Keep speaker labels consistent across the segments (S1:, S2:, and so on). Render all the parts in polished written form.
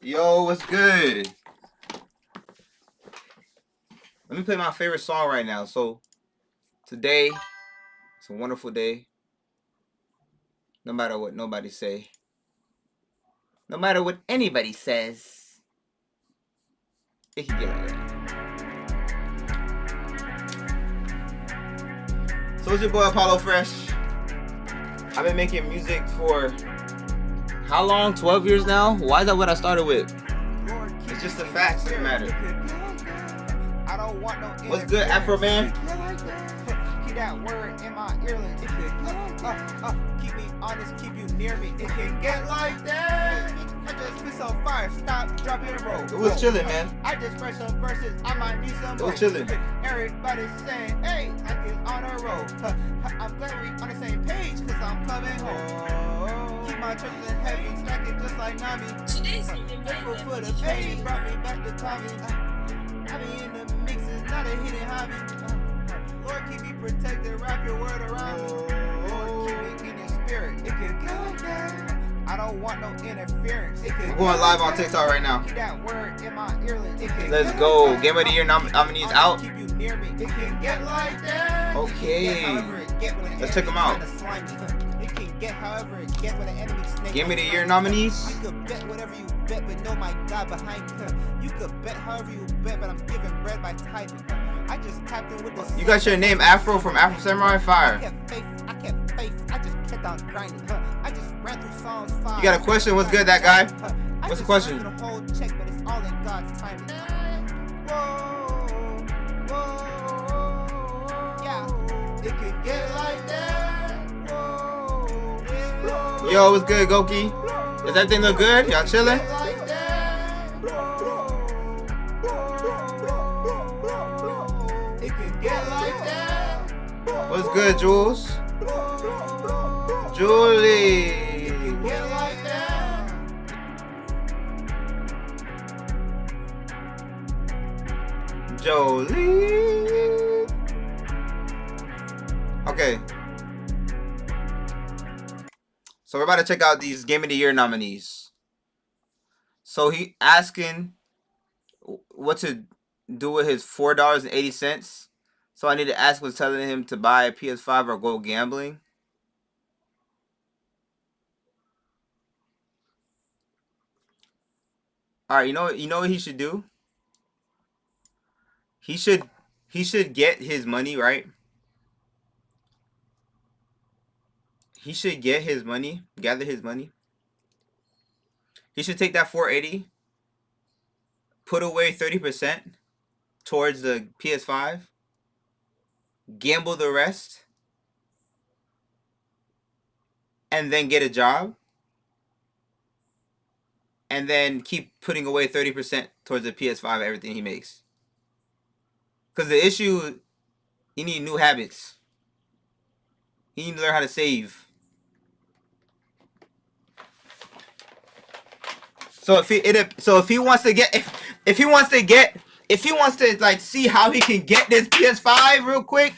S1: Yo, what's good? Let me play my favorite song right now. So, today, it's a wonderful day. No matter what nobody say. No matter what anybody says. It can get like that. So, it's your boy Apollo Fresh. I've been making music for how long? 12 years now? Why is that what I started with? It's just the facts that matter. What's good, Afro Man?
S2: Keep that word in my earlets. It could keep me honest, keep you near me. It can get like that. I just spit some fire, stop, drop it, roll.
S1: It was chilling, man.
S2: I just read some verses, I might need some more.
S1: It was chilling.
S2: Everybody's saying, hey, I get on a roll. I'm glad we on the same page, cause I'm coming home. Keep my trust in heaven, stack it just like Nami.
S3: Today's
S2: Grateful for the pain, brought me back to Tommy. I be in the mix, it's not a hidden hobby. Lord, keep me protected, wrap your word around me. Lord, keep me in your spirit. It can go like that. I don't want no interference.
S1: I'm going live on TikTok right now.
S2: Keep that word in my earlets.
S1: Let's go. Game of the Year nominees out.
S2: Keep you near me. It can get like that.
S1: Okay. Let's check them out.
S2: It can get however it get with an enemy snake.
S1: Game of the Year nominees.
S2: You could bet whatever you bet, but know my God behind me. You could bet however you bet, but I'm giving bread by typing. I just tapped in with the.
S1: You got your name Afro from Afro Samurai Fire.
S2: I kept faith. I just kept on grinding. I just ran through songs 5.
S1: You got a question? What's good, that guy? What's the question?
S2: The whole check, but it's all in God's timing. Whoa, whoa, yeah. It could get like that. Whoa.
S1: Yo, what's good, Goki? Does everything look good? Y'all chilling? What's good, Jules? Julie. Jolie. Okay. So we're about to check out these Game of the Year nominees. So he asking what to do with his $4.80. So I need to ask what's telling him to buy a PS5 or go gambling. All right, you know what he should do? He should get his money, right? He should get his money, gather his money. He should take that 480, put away 30% towards the PS5, gamble the rest, and then get a job, and then keep putting away 30% towards the PS5, everything he makes. Because the issue, you need new habits. You need to learn how to save. So if he wants to like see how he can get this PS5 real quick,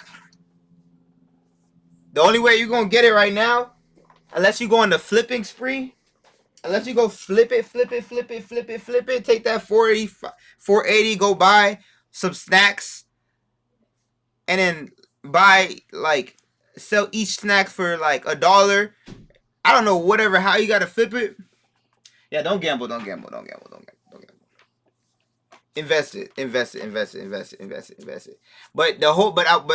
S1: the only way you're gonna get it right now, unless you go on the flipping spree, unless you go flip it, take that 480, go buy some snacks, and then buy like sell each snack for like $1. I don't know, whatever, how you gotta flip it. Yeah, don't gamble. Invest it. But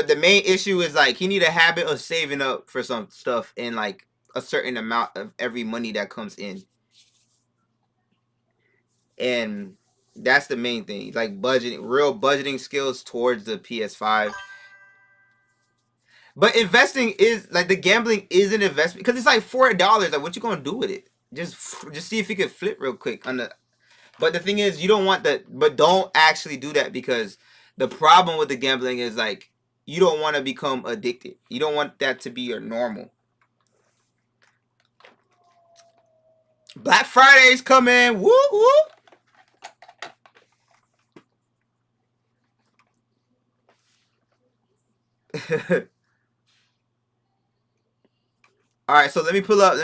S1: the main issue is like he need a habit of saving up for some stuff in like a certain amount of every money that comes in. And that's the main thing. Like real budgeting skills towards the PS5. But investing is like the gambling is an investment because it's like $4. Like, what you gonna do with it? Just see if you can flip real quick on the. But the thing is, you don't want that. But don't actually do that because the problem with the gambling is like you don't want to become addicted. You don't want that to be your normal. Black Friday's coming. Woo woo. All right, so let me pull up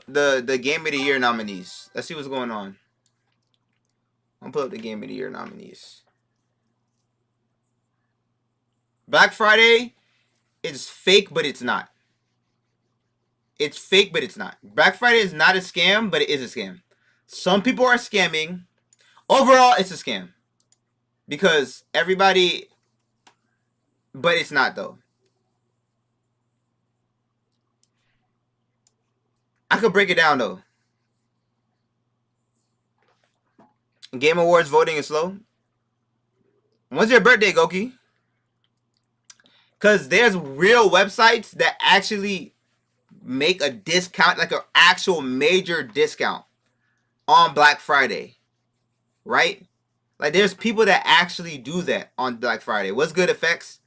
S1: the Game of the Year nominees. Let's see what's going on. I'm gonna put up the Game of the Year nominees. Black Friday is fake, but it's not. It's fake, but it's not. Black Friday is not a scam, but it is a scam. Some people are scamming. Overall, it's a scam. Because everybody... But it's not, though. I could break it down, though. Game Awards voting is slow. When's your birthday, Goki? Because there's real websites that actually make a discount, like an actual major discount on Black Friday. Right? Like, there's people that actually do that on Black Friday. What's good, effects?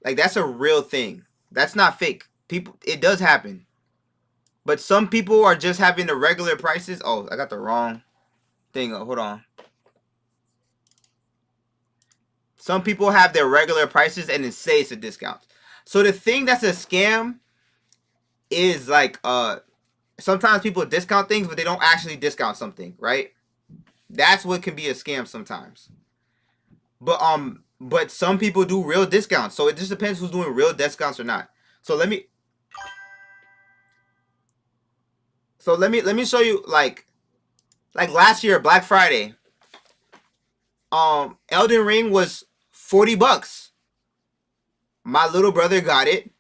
S1: Like, that's a real thing. That's not fake. People, it does happen. But some people are just having the regular prices. Oh, I got the wrong thing. Hold on. Some people have their regular prices and it says it's a discount. So the thing that's a scam is like sometimes people discount things, but they don't actually discount something, right? That's what can be a scam sometimes. But some people do real discounts. So it just depends who's doing real discounts or not. So let me show you like last year Black Friday. Elden Ring was $40. My little brother got it.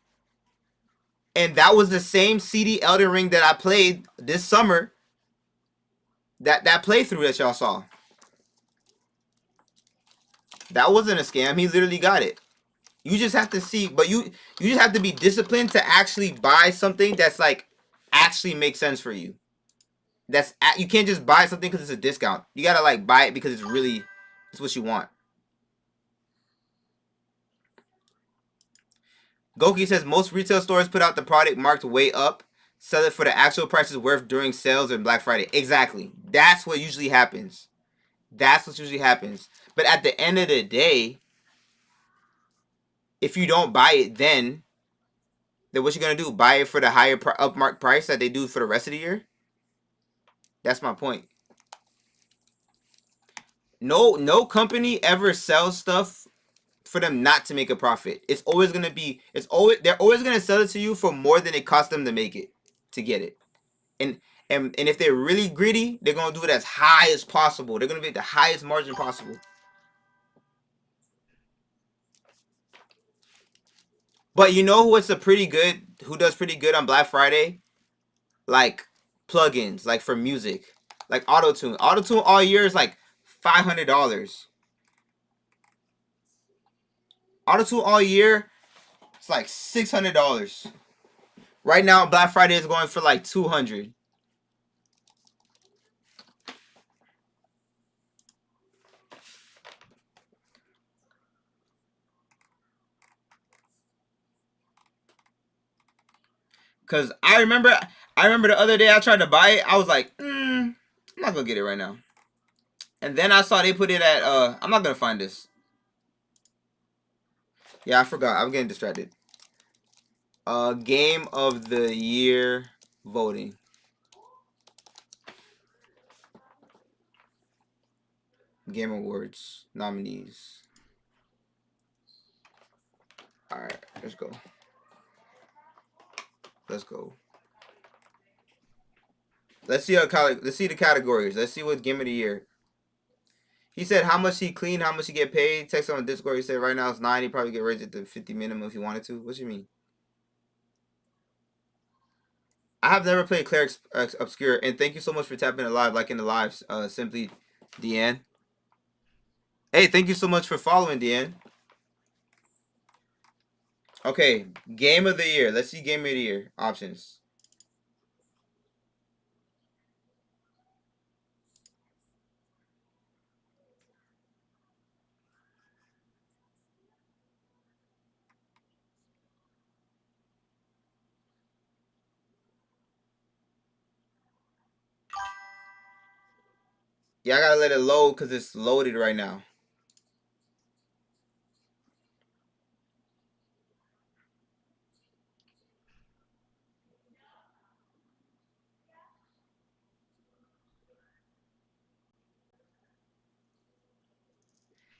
S1: And that was the same CD Elden Ring that I played this summer. That playthrough that y'all saw. That wasn't a scam. He literally got it. You just have to see, but you just have to be disciplined to actually buy something that's like actually makes sense for you. You can't just buy something because it's a discount. You gotta like buy it because it's what you want. Goki says most retail stores put out the product marked way up, sell it for the actual prices worth during sales and Black Friday. Exactly. That's what usually happens. That's what usually happens. But at the end of the day, if you don't buy it then what you gonna do? Buy it for the higher upmark price that they do for the rest of the year? That's my point. No company ever sells stuff for them not to make a profit. It's always gonna be. They're always gonna sell it to you for more than it cost them to make it, to get it. And if they're really greedy, they're gonna do it as high as possible. They're gonna make the highest margin possible. But you know who does pretty good on Black Friday? Like plugins, like for music, like Auto-Tune. Auto-Tune all year is like $500. Auto-Tune all year, it's like $600. Right now, Black Friday is going for like $200. Cause I remember the other day I tried to buy it. I was like, I'm not gonna get it right now. And then I saw they put it at I'm not gonna find this. Yeah, I forgot. I'm getting distracted. Game of the Year voting. Game Awards nominees. All right, let's go. Let's go. Let's see the categories. Let's see what Game of the Year. He said how much he clean, how much he get paid. Text on Discord. He said right now it's 9. He probably get raised to 50 minimum if he wanted to. What you mean? I have never played Claire Obscure, and thank you so much for tapping the live, liking the lives. Simply, Deanne. Hey, thank you so much for following, Deanne. Okay, Game of the Year. Let's see Game of the Year options. Yeah, I gotta let it load because it's loaded right now.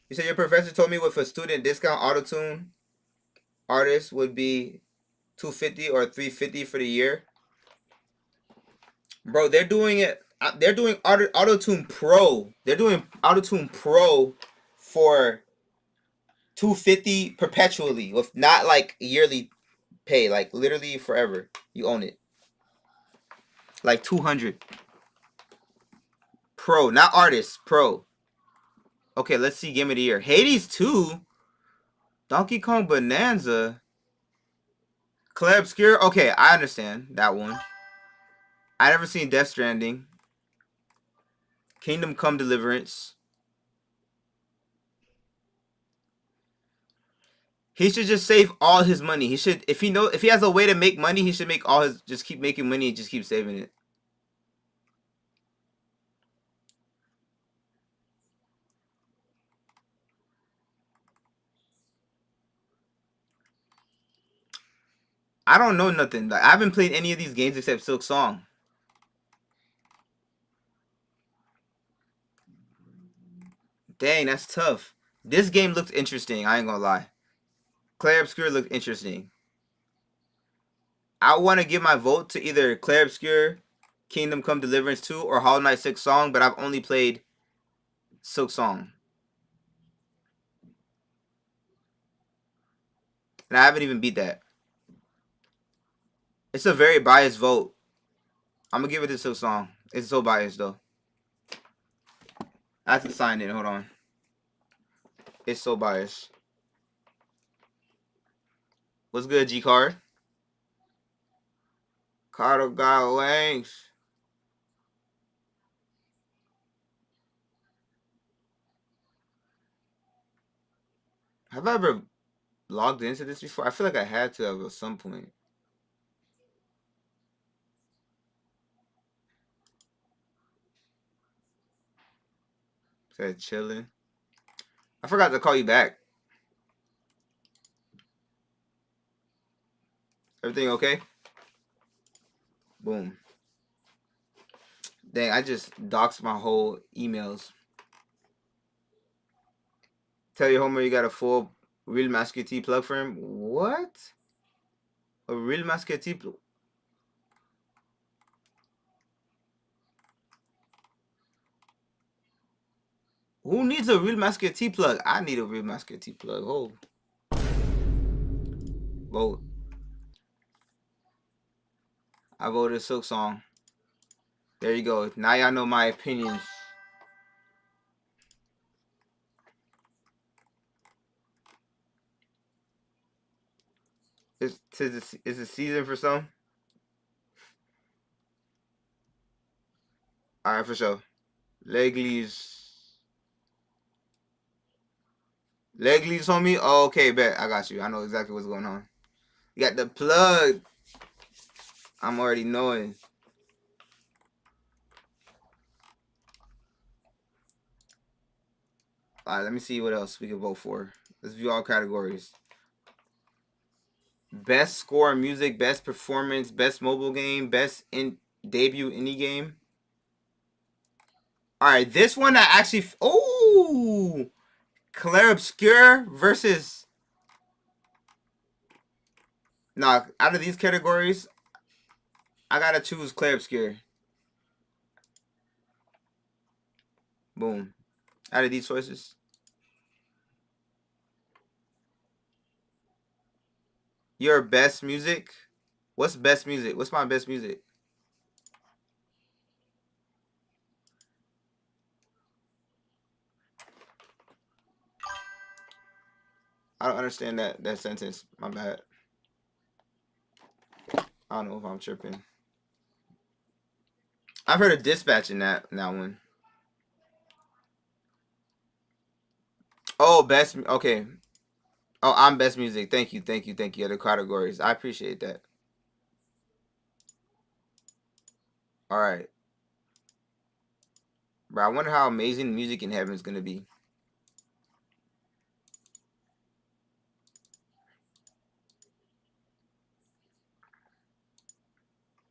S1: You said your professor told me with a student discount auto-tune artist would be 250 or 350 for the year. Bro, they're doing it. They're doing auto-tune pro. They're doing auto-tune pro for 250 perpetually with not like yearly pay, like literally forever. You own it. Like 200. Pro, not artist, pro. Okay, let's see game of the year. Hades 2. Donkey Kong Bonanza. Clair Obscur. Okay, I understand that one. I never seen Death Stranding. Kingdom Come Deliverance. He should just save all his money. He should, if he has a way to make money, he should make all his, just keep making money and just keep saving it. I don't know nothing. Like, I haven't played any of these games except Silk Song. Dang, that's tough. This game looks interesting. I ain't gonna lie. Clair Obscur looked interesting. I want to give my vote to either Clair Obscur, Kingdom Come Deliverance 2, or Hollow Knight Silk Song, but I've only played Silk Song. And I haven't even beat that. It's a very biased vote. I'm gonna give it to Silk Song. It's so biased though. I have to sign it. Hold on. It's so biased. What's good, G Card? Cardo got wings. Have I ever logged into this before? I feel like I had to have at some point. Said chilling. I forgot to call you back. Everything okay? Boom. Dang, I just doxed my whole emails. Tell your homer you got a full Real Master T plug for him. What? A Real Master T plug? Who needs a Real Master T plug? I need a Real Master T plug. Oh. Vote. I voted Silk Song. There you go. Now y'all know my opinions. Is the season for some? Alright, for sure. Legley's homie? Oh, okay, bet. I got you. I know exactly what's going on. You got the plug. I'm already knowing. Alright, let me see what else we can vote for. Let's view all categories. Best score music, best performance, best mobile game, best debut indie game. Alright, this one I actually... Oh! Clair Obscur versus... Nah, out of these categories, I gotta choose Clair Obscur. Boom. Out of these choices. Your best music? What's best music? What's my best music? I don't understand that sentence. My bad. I don't know if I'm tripping. I've heard of Dispatch in that one. Oh, best. Okay. Oh, I'm best music. Thank you. Other categories. I appreciate that. All right. Bro, I wonder how amazing Music in Heaven is going to be.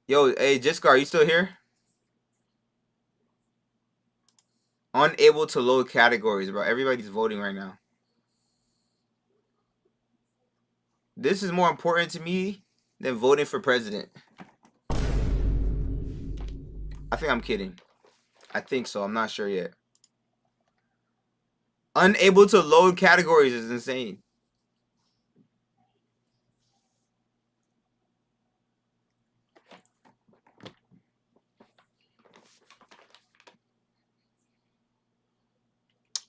S1: Yo, hey, Jiskar, you still here? Unable to load categories, bro. Everybody's voting right now. This is more important to me than voting for president. I think I'm kidding. I think so. I'm not sure yet. Unable to load categories is insane.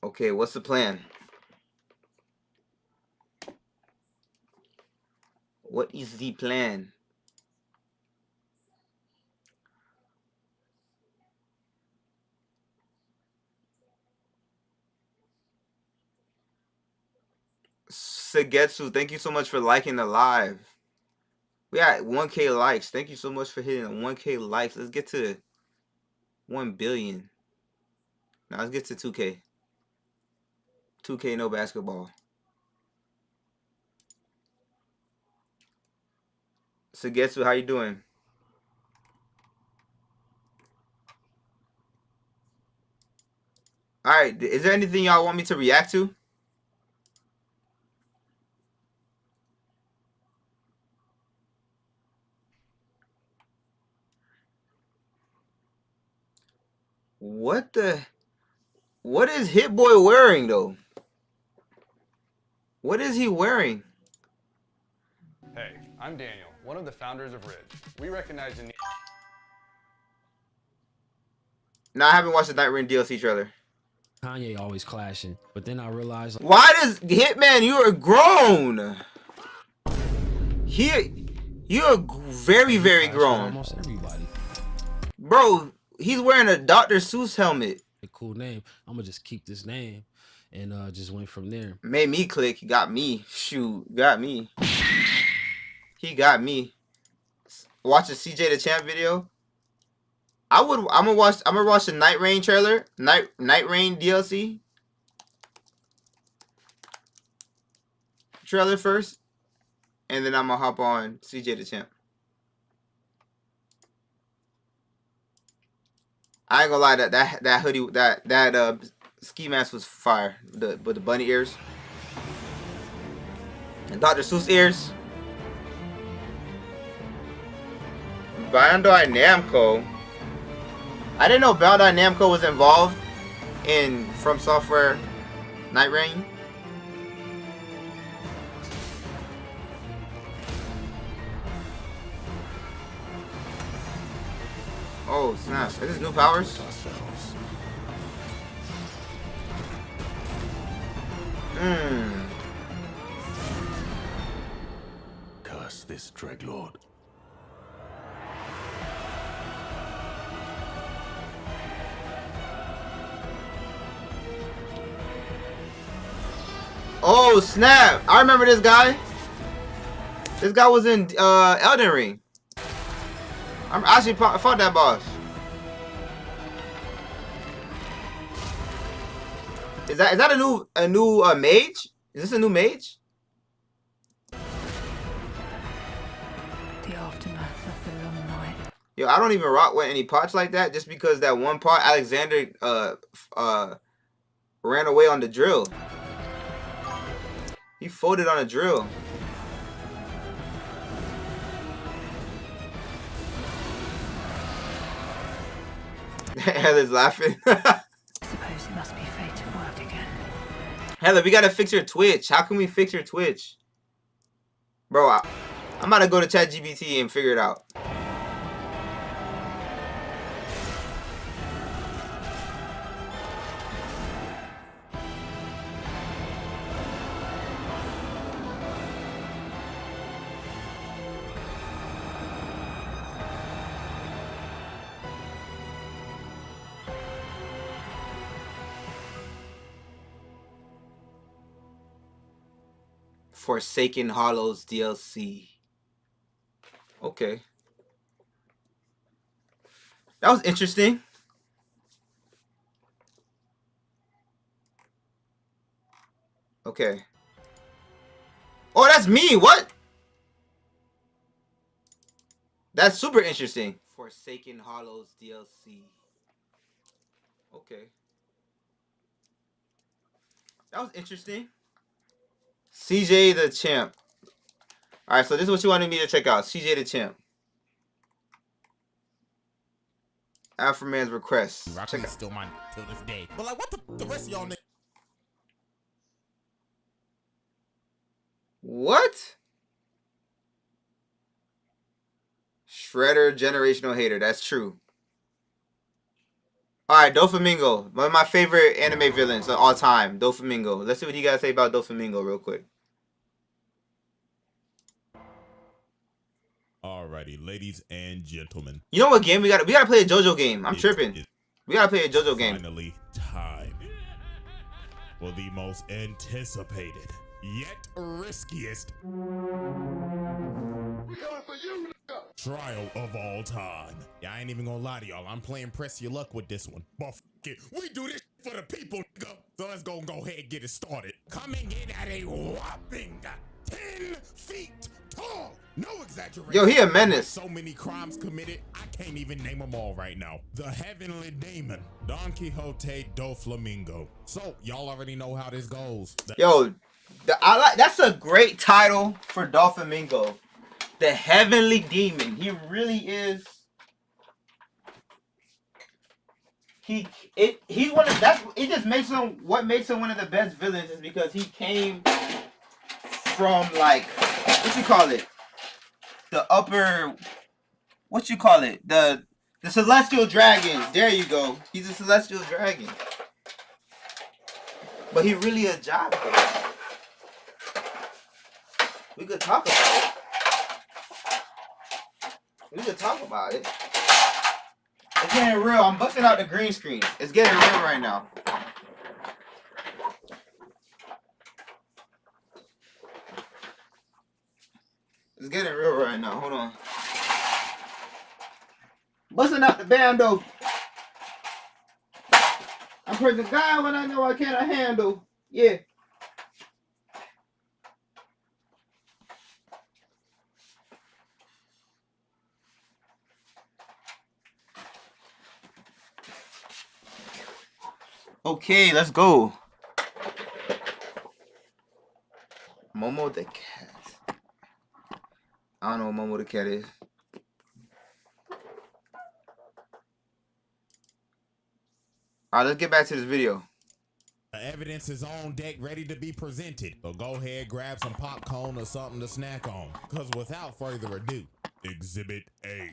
S1: Okay, what's the plan? What is the plan? Sagetsu, thank you so much for liking the live. We got 1K likes. Thank you so much for hitting 1K likes. Let's get to 1 billion. Now let's get to 2K. 2K no basketball. Sagetsu, how you doing? Alright, is there anything y'all want me to react to? What is Hit Boy wearing though? What is he wearing?
S3: Hey, I'm Daniel, one of the founders of Ridge. We recognize the need.
S1: No, I haven't watched the Night Rain DLC trailer.
S4: Kanye always clashing, but then I realized,
S1: Why does Hitman? You are grown. You're very, very
S4: clash with
S1: grown,
S4: almost everybody.
S1: bro. He's wearing a Dr. Seuss helmet.
S4: A cool name. I'm gonna just keep this name, and just went from there.
S1: Made me click. Got me. Shoot, got me. He got me. Watch a CJ the Champ video. I'm gonna watch the Night Rain trailer. Night Rain DLC trailer first, and then I'm gonna hop on CJ the Champ. I ain't gonna lie, that hoodie, that ski mask was fire. With the bunny ears and Dr. Seuss ears. Bandai Namco. I didn't know Bandai Namco was involved in From Software Night Rain. Oh snap! Is this new powers?
S5: Curse this Dreadlord.
S1: Oh snap! I remember this guy. This guy was in Elden Ring. I actually fought that boss. Is that a new mage? Is this a new mage?
S6: The aftermath of the long night.
S1: Yo, I don't even rock with any pots like that just because that one pot Alexander ran away on the drill. He folded on a drill. Heather's laughing.
S6: I suppose it must be fate to work again.
S1: Heather, we gotta fix your Twitch. How can we fix your Twitch? Bro, I'm about to go to ChatGPT and figure it out. Forsaken Hollows DLC. Okay. That was interesting. Okay. Oh, that's me. What? That's super interesting. Forsaken Hollows DLC. Okay. That was interesting. CJ the Champ. Alright, so this is what you wanted me to check out. CJ the Champ. Alpha Man's request.
S7: Rocky is still mine till this day. But like, what the rest of y'all niggas?
S1: What? Shredder, generational hater. That's true. Alright, Doflamingo. One of my favorite anime villains of all time. Doflamingo. Let's see what you guys say about Doflamingo real quick.
S8: Alrighty, ladies and gentlemen.
S1: You know what game we gotta play a JoJo game. I'm tripping. We gotta play a JoJo game.
S8: Finally, time for the most anticipated yet riskiest trial of all time. Yeah, I ain't even gonna lie to y'all. I'm playing press your luck with this one. But f it, we do this for the people, nigga. So let's go ahead and get it started. Coming in at a whopping 10 feet tall. No exaggeration.
S1: Yo, he a menace.
S8: So many crimes committed, I can't even name them all right now. The Heavenly Demon, Don Quixote Doflamingo. So y'all already know how this goes.
S1: Yo, that's a great title for Doflamingo. The Heavenly Demon. He really is. He's one of it just makes him what makes him one of the best villains is because he came from like what you call it? The upper what you call it? The celestial dragons. There you go. He's a celestial dragon. But he really a job though. We could talk about it. We could talk about it. It's getting real. I'm busting out the green screen. It's getting real right now. It's getting real right now. Hold on. Busting out the bando. I'm pressing God when I know I cannot handle. Yeah. Okay, let's go. Momo the cat. I don't know what Momo the cat is. Alright, let's get back to this video.
S8: The evidence is on deck, ready to be presented. So go ahead, grab some popcorn or something to snack on. Because without further ado, Exhibit A.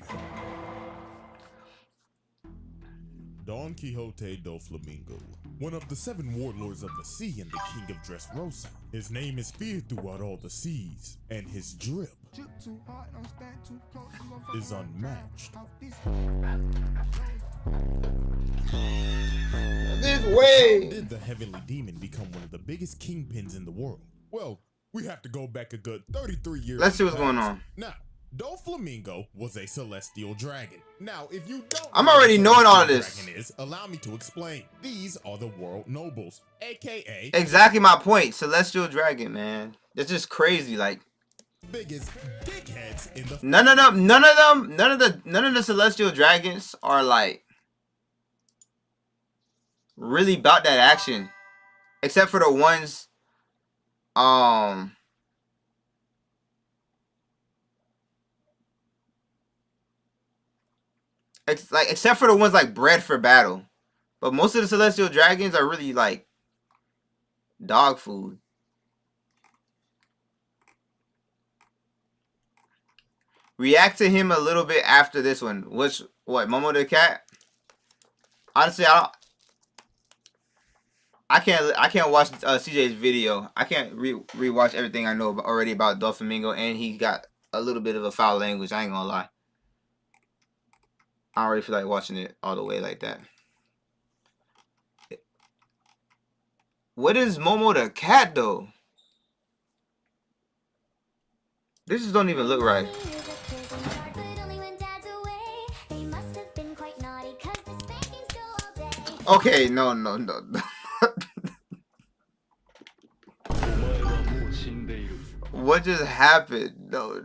S8: Don Quixote Doflamingo, one of the 7 warlords of the sea and the king of Dressrosa. His name is feared throughout all the seas, and his drip is unmatched.
S1: This way!
S8: Did the Heavenly Demon become one of the biggest kingpins in the world? Well, we have to go back a good 33 years.
S1: Let's see what's going on.
S8: Now, Doflamingo was a celestial dragon. Now, if you don't
S1: I'm already knowing all of this.
S8: Dragon is, allow me to explain. These are the world nobles, aka
S1: Exactly my point. Celestial dragon, man. That's just crazy. Like
S8: biggest dickheads in the
S1: none of the celestial dragons are like really about that action. Except for the ones except for the ones like bred for battle. But most of the celestial dragons are really like dog food. React to him a little bit after this one. Which what? Momo the cat? Honestly, I can't watch CJ's video. I can't rewatch everything I know already about Doflamingo, and he got a little bit of a foul language. I ain't gonna lie. I don't really feel like watching it all the way like that. What is Momo the cat though? This just don't even look right. Okay, no. What just happened? No.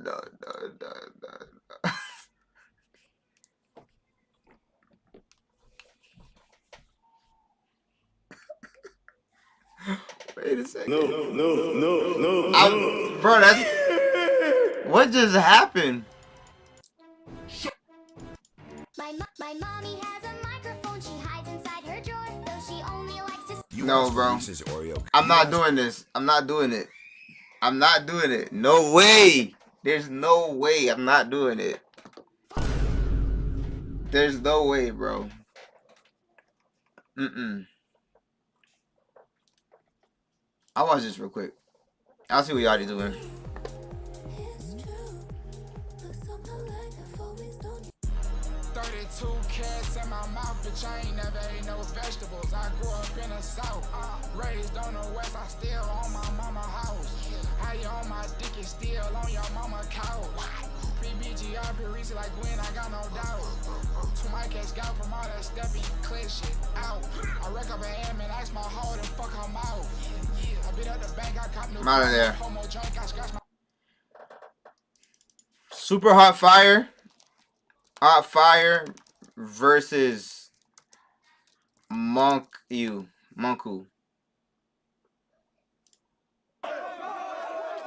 S1: Wait a second.
S5: No.
S1: Bro, that's what just happened.
S9: My mommy has a microphone she hides inside her drawer, though she only likes to.
S1: No, bro. I'm not doing this. I'm not doing it. I'm not doing it. No way. There's no way I'm not doing it. There's no way, bro. I'll watch this real quick. I'll see what y'all doing.
S2: 32 cats in my mouth, bitch, I ain't never ate no vegetables. I grew up in the south, raised on the west, I still on my mama house. How you on my dick is still on your mama couch. BBG, I feel reason like when I got no doubt. To my cats got from all that stepping, clear shit out. I wreck up an M and ice my hole and fuck her mouth. I beat up the bank, I cop new
S1: out of there.
S2: homo joint, I scratch my.
S1: Super Hot Fire. Hot Fire versus Monku.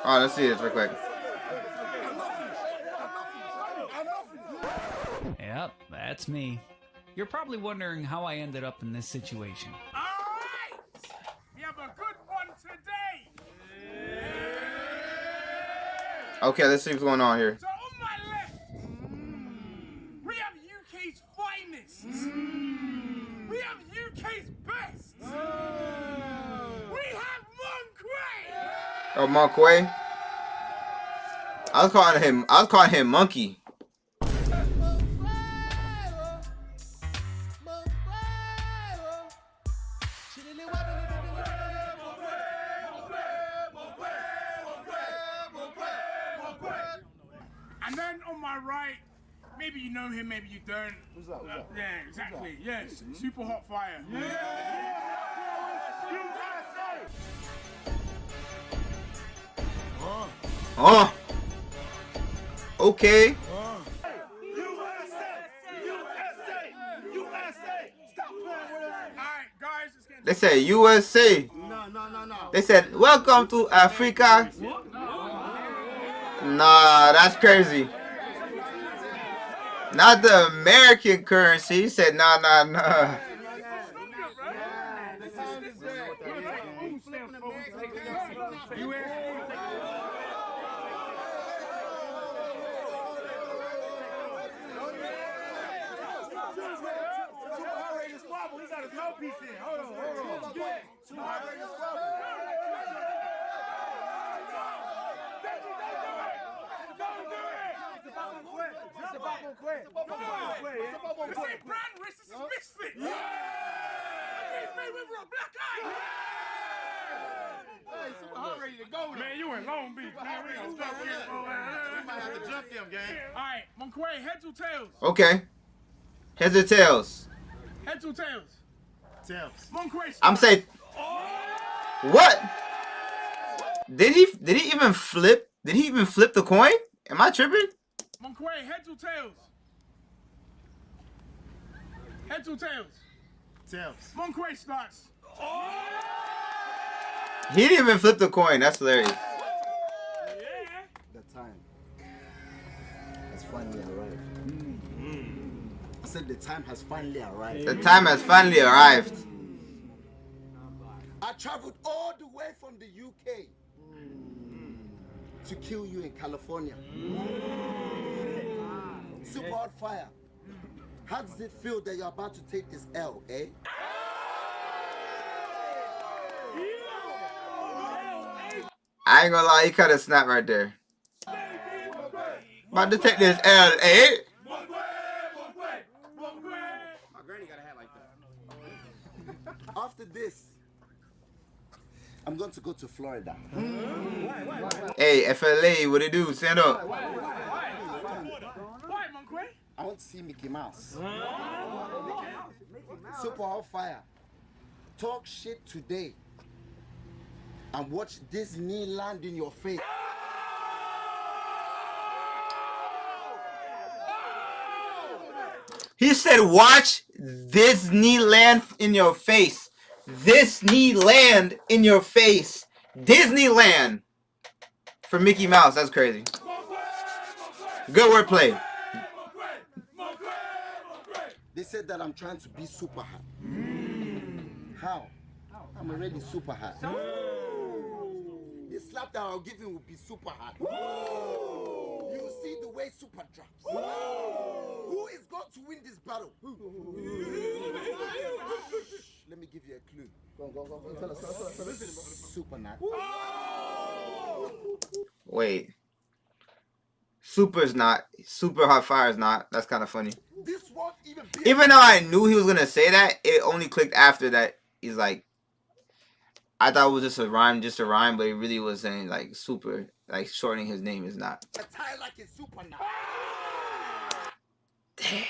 S1: Oh, let's see this real quick.
S10: Yep, that's me. You're probably wondering how I ended up in this situation.
S2: Alright! We have a good one today!
S1: Okay, let's see what's going on here.
S2: So on my left, we have UK's finest. We have UK's best. We have Monkway.
S1: Oh, Monkway. I was calling him Monkey.
S2: And then on my right, maybe you know him, maybe you don't. Who's that? Yeah, exactly. Yes, Super Hot Fire.
S1: Oh. Okay.
S2: Alright, guys, let's get
S1: They said USA.
S7: No.
S1: They said welcome to Africa. Nah, that's crazy. Not the American currency. He said nah.
S2: This ain't brand risk, this is misfit. I can't pay with a black eye. Hey, Super Hot ready to go. Man, you in Long Beach, man. We gonna stop here. We might have to jump them, gang. Alright, Monkway, heads or tails?
S1: Okay. Heads or tails?
S2: Heads or tails? Tails. Monkway,
S1: I'm saying. What? Did he even flip? Did he even flip the coin? Am I tripping?
S2: Monkway, heads or tails? Heads or tails? Tails. Monkway starts.
S1: He didn't even flip the coin. That's hilarious.
S2: Yeah.
S11: The time has finally arrived. I said the time has finally arrived.
S1: The time has finally arrived.
S11: I traveled all the way from the UK to kill you in California. Super Hot Fire. How does it feel that you're about to take this L, eh?
S1: I ain't gonna lie, he cut a snap right there. About to take this L, eh?
S2: My granny got a hat like that.
S11: After this, I'm going to go to Florida.
S1: Hey, FLA, what it do? Stand up.
S2: Why, Monkway?
S11: I want to see Mickey Mouse. Super Hot Fire. Talk shit today. And watch this knee land in your face.
S1: He said, watch this knee land in your face. Disneyland in your face. Disneyland for Mickey Mouse. That's crazy. Good wordplay.
S11: They said that I'm trying to be super hot. How? I'm already super hot. The slap that I'll give him will be super hot. You see the way super drops. Who is going to win this battle? Let me give you a clue. Go. Tell us. Super not.
S1: Wait. Super's not. Super Hot Fire is not. That's kind of funny.
S11: This won't even be.
S1: Even though I knew he was going to say that, it only clicked after that. He's like, I thought it was just a rhyme, but it really was saying like super, like shortening his name is not.
S11: Attire like it's super not.
S1: Damn.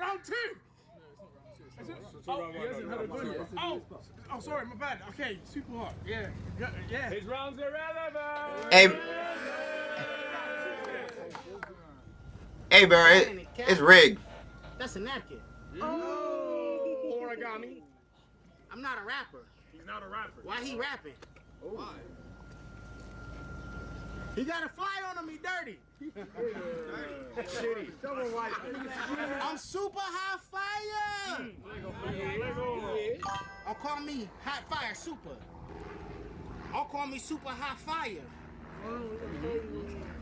S7: Round two. Oh, sorry, my bad. Okay, super hot. Yeah. His rounds are relevant.
S1: Hey, bro, it's rigged.
S12: That's a napkin. Oh, origami. I'm not a rapper.
S7: He's not a rapper.
S12: Why he rapping? Why? He got a fly on him. He dirty. Shitty. I'm super hot fire. Don't call me hot fire super. Don't call me super hot fire.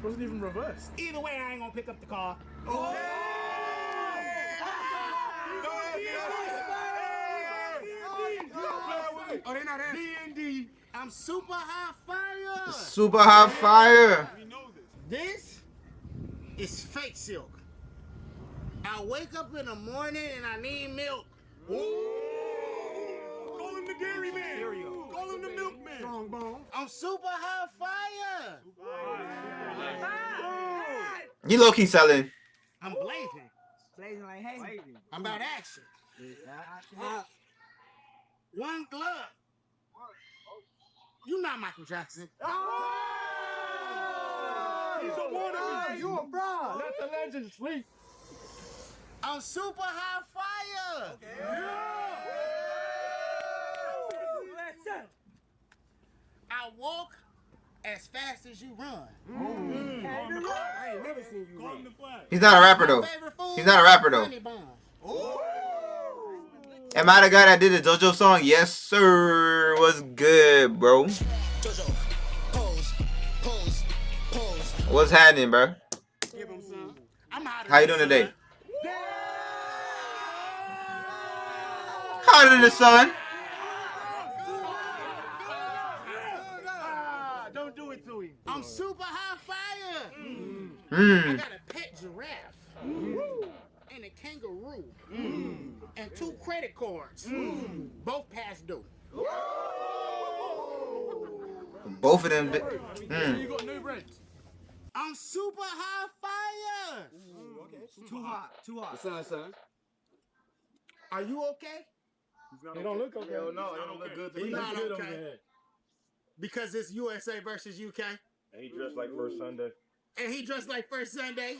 S7: Wasn't even reversed.
S12: Either way, I ain't gonna pick up the car.
S7: Oh, they're not there. D&D.
S12: I'm super hot fire.
S1: Super Hot Fire.
S12: This is fake silk. I wake up in the morning and I need milk.
S7: Call him the dairy man. Call him the milkman. Strong bone.
S12: I'm super hot fire.
S1: You low-key selling.
S12: I'm blazing. Blazing like hey. I'm about action. One glove. You not Michael Jackson.
S7: He's a wannabe. You a fraud. Let the legend sleep.
S12: I'm super hot fire. I walk as fast as you run.
S7: I ain't never seen you run.
S1: He's not a rapper though. He's not a rapper though. Am I the guy that did the JoJo song? Yes, sir. What's good, bro?
S12: JoJo, pose.
S1: What's happening, bro?
S12: Give him some. I'm out of
S1: How you doing today? Hotter than the sun.
S12: Don't do it to him. I'm super hot fire. I got a pet giraffe and a kangaroo and 2 credit cards. Both past due.
S1: Both of them.
S7: You got no breaks.
S12: I'm super hot fire.
S7: Too hot.
S11: Son.
S12: Are you okay?
S7: They don't look okay.
S11: No, it don't look good to
S12: He's
S11: me.
S12: not okay. Because it's USA versus UK.
S11: And he dressed like first Sunday.
S12: And he dressed like first Sunday.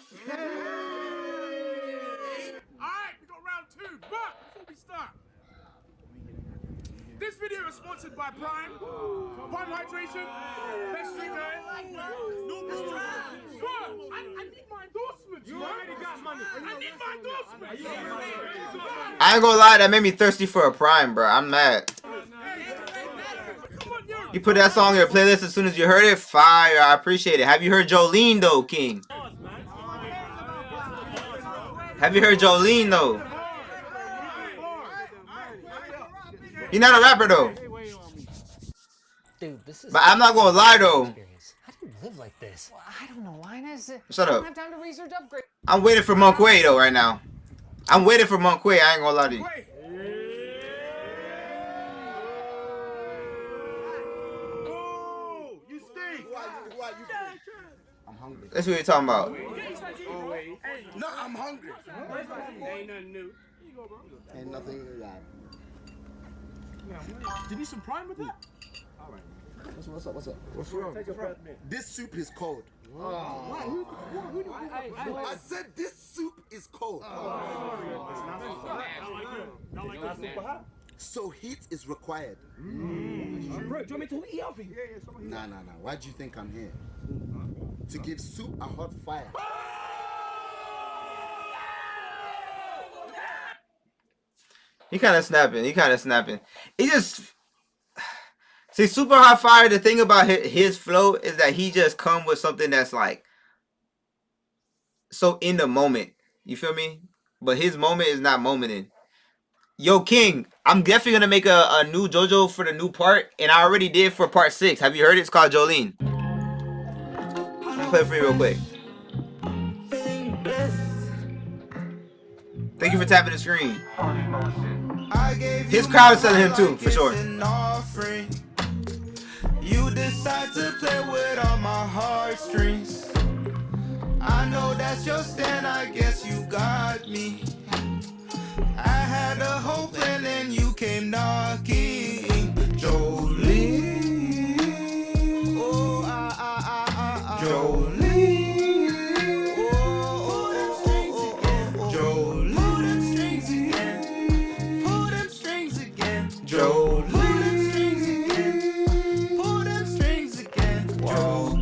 S7: Alright, we got round 2, but before we start, this video is sponsored by Prime Hydration, Best Street Guy, Normal Drive. Bro, I need my endorsements. You already got money. I need my endorsements.
S1: I ain't gonna lie, that made me thirsty for a Prime, bro. I'm mad. You put that song in your playlist as soon as you heard it? Fire. I appreciate it. Have you heard Jolene, though, King? Have you heard Jolene, though? You're not a rapper, though.
S13: Dude, this is
S1: But I'm not gonna lie, though.
S13: How do you live like this? Well, I don't know, Linus.
S1: Shut
S13: I
S1: up.
S13: don't have time to research upgrade.
S1: I'm waiting for Monk Way, though, right now. I'm waiting for Monk Way. I ain't gonna lie to you.
S7: You stink.
S11: I'm hungry.
S1: That's what you're talking about.
S12: No, I'm hungry.
S7: Ain't nothing new.
S11: Ain't nothing like that.
S7: Do you need some Prime with that?
S11: What's up?
S7: What's wrong?
S11: This soup is cold. I said this soup is cold. So heat is required.
S7: Bro, do you want me to eat off you?
S11: Nah. Why do you think I'm here? To give soup a hot fire.
S1: He kind of snapping. He just see super hot fire. The thing about his flow is that he just come with something that's like so in the moment. You feel me? But his moment is not momenting. Yo, King, I'm definitely gonna make a new JoJo for the new part, and I already did for part 6. Have you heard it? It's called Jolene. I'm gonna play it for you real quick. Thank you for tapping the screen. His crowd is telling him too, for sure.
S2: You decide to play with all my heartstrings. I know that's your stand, I guess you got me. I had a whole plan and you came knocking. Jolene, oh, Jolene, Jolene, pull them strings again, pull them strings again, Jolene, pull them strings again, Joe.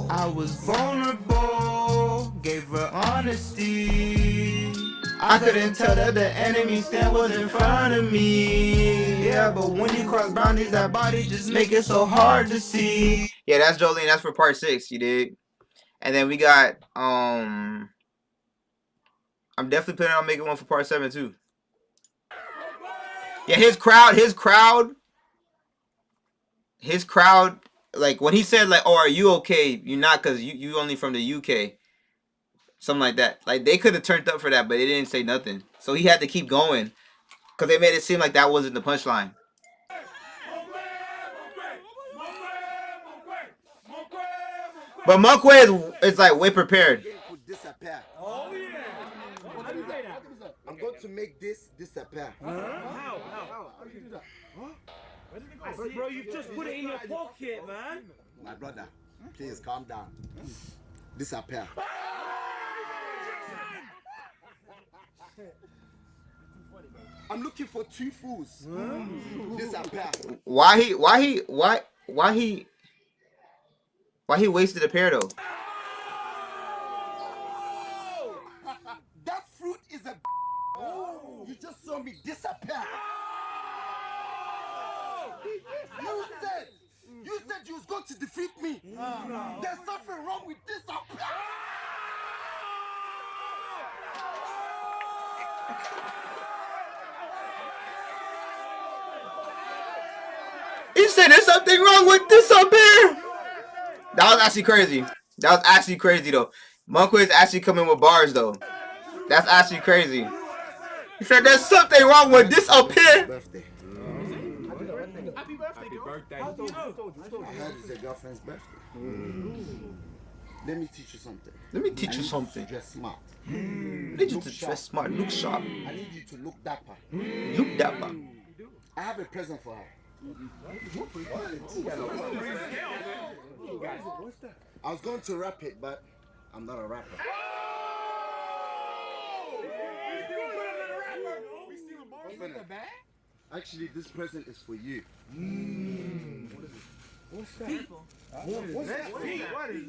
S2: I was vulnerable, gave her honesty. I couldn't tell that the enemy stand was in front of me. Yeah, but when you cross boundaries, that body just make it so hard to see.
S1: Yeah, that's Jolene. That's for part 6. You dig? And then we got I'm definitely planning on making one for part 7 too. Yeah, his crowd. Like when he said like, "Oh, are you okay?" You're not, cause you only from the UK. Something like that. Like they could have turned up for that, but they didn't say nothing. So he had to keep going, cause they made it seem like that wasn't the punchline. But Monkwe is like way prepared.
S11: Disappear.
S7: Oh yeah.
S11: I'm going to make this disappear.
S7: How? How do you do that? Huh? Bro, you've just put it in your pocket, man.
S11: My brother, please calm down. Disappear. I'm looking for 2 fools. Disappear.
S1: Why he wasted a pair though?
S11: That fruit is a. You just saw me disappear. You said you was going to defeat me. There's something wrong with disappear.
S1: He said there's something wrong with this up here. That was actually crazy. That was actually crazy though. Monkwe is actually coming with bars though. That's actually crazy. He said there's something wrong with this up here.
S11: Birthday.
S7: Happy birthday. How do you know?
S11: I heard it's your girlfriend's birthday. Let me teach you something.
S1: Let me teach you something.
S11: Dress smart.
S1: I need you to dress smart, look sharp.
S11: I need you to look dapper.
S1: Look dapper.
S11: I have a present for her. I was going to rap it, but I'm not a rapper. Actually, this present is for you.
S7: What's that? What is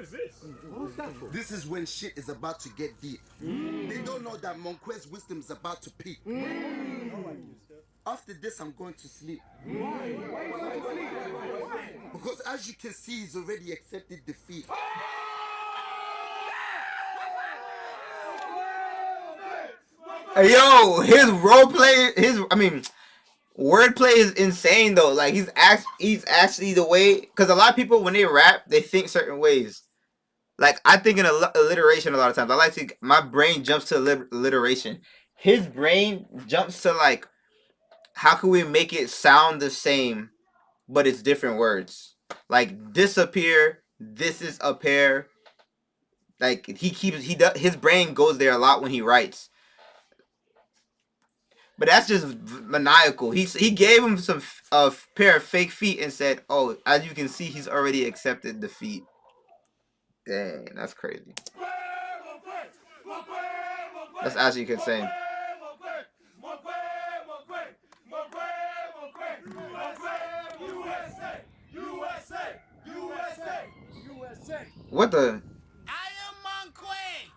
S7: this? What's that for?
S11: This is when shit is about to get deep. They don't know that Monkwe's wisdom is about to peak. After this, I'm going to sleep.
S7: Why? Why are you going to sleep?
S11: Because as you can see, he's already accepted defeat.
S1: Yo, his roleplay, wordplay is insane though. Like he's actually the way, because a lot of people when they rap, they think certain ways. Like I think in alliteration a lot of times. My brain jumps to alliteration. His brain jumps to like, how can we make it sound the same, but it's different words? Like disappear, this is a pair. Like his brain goes there a lot when he writes. But that's just maniacal. He gave him a pair of fake feet and said, "Oh, as you can see, he's already accepted defeat." Dang, that's crazy. That's actually insane. What the?
S12: I am Monquay.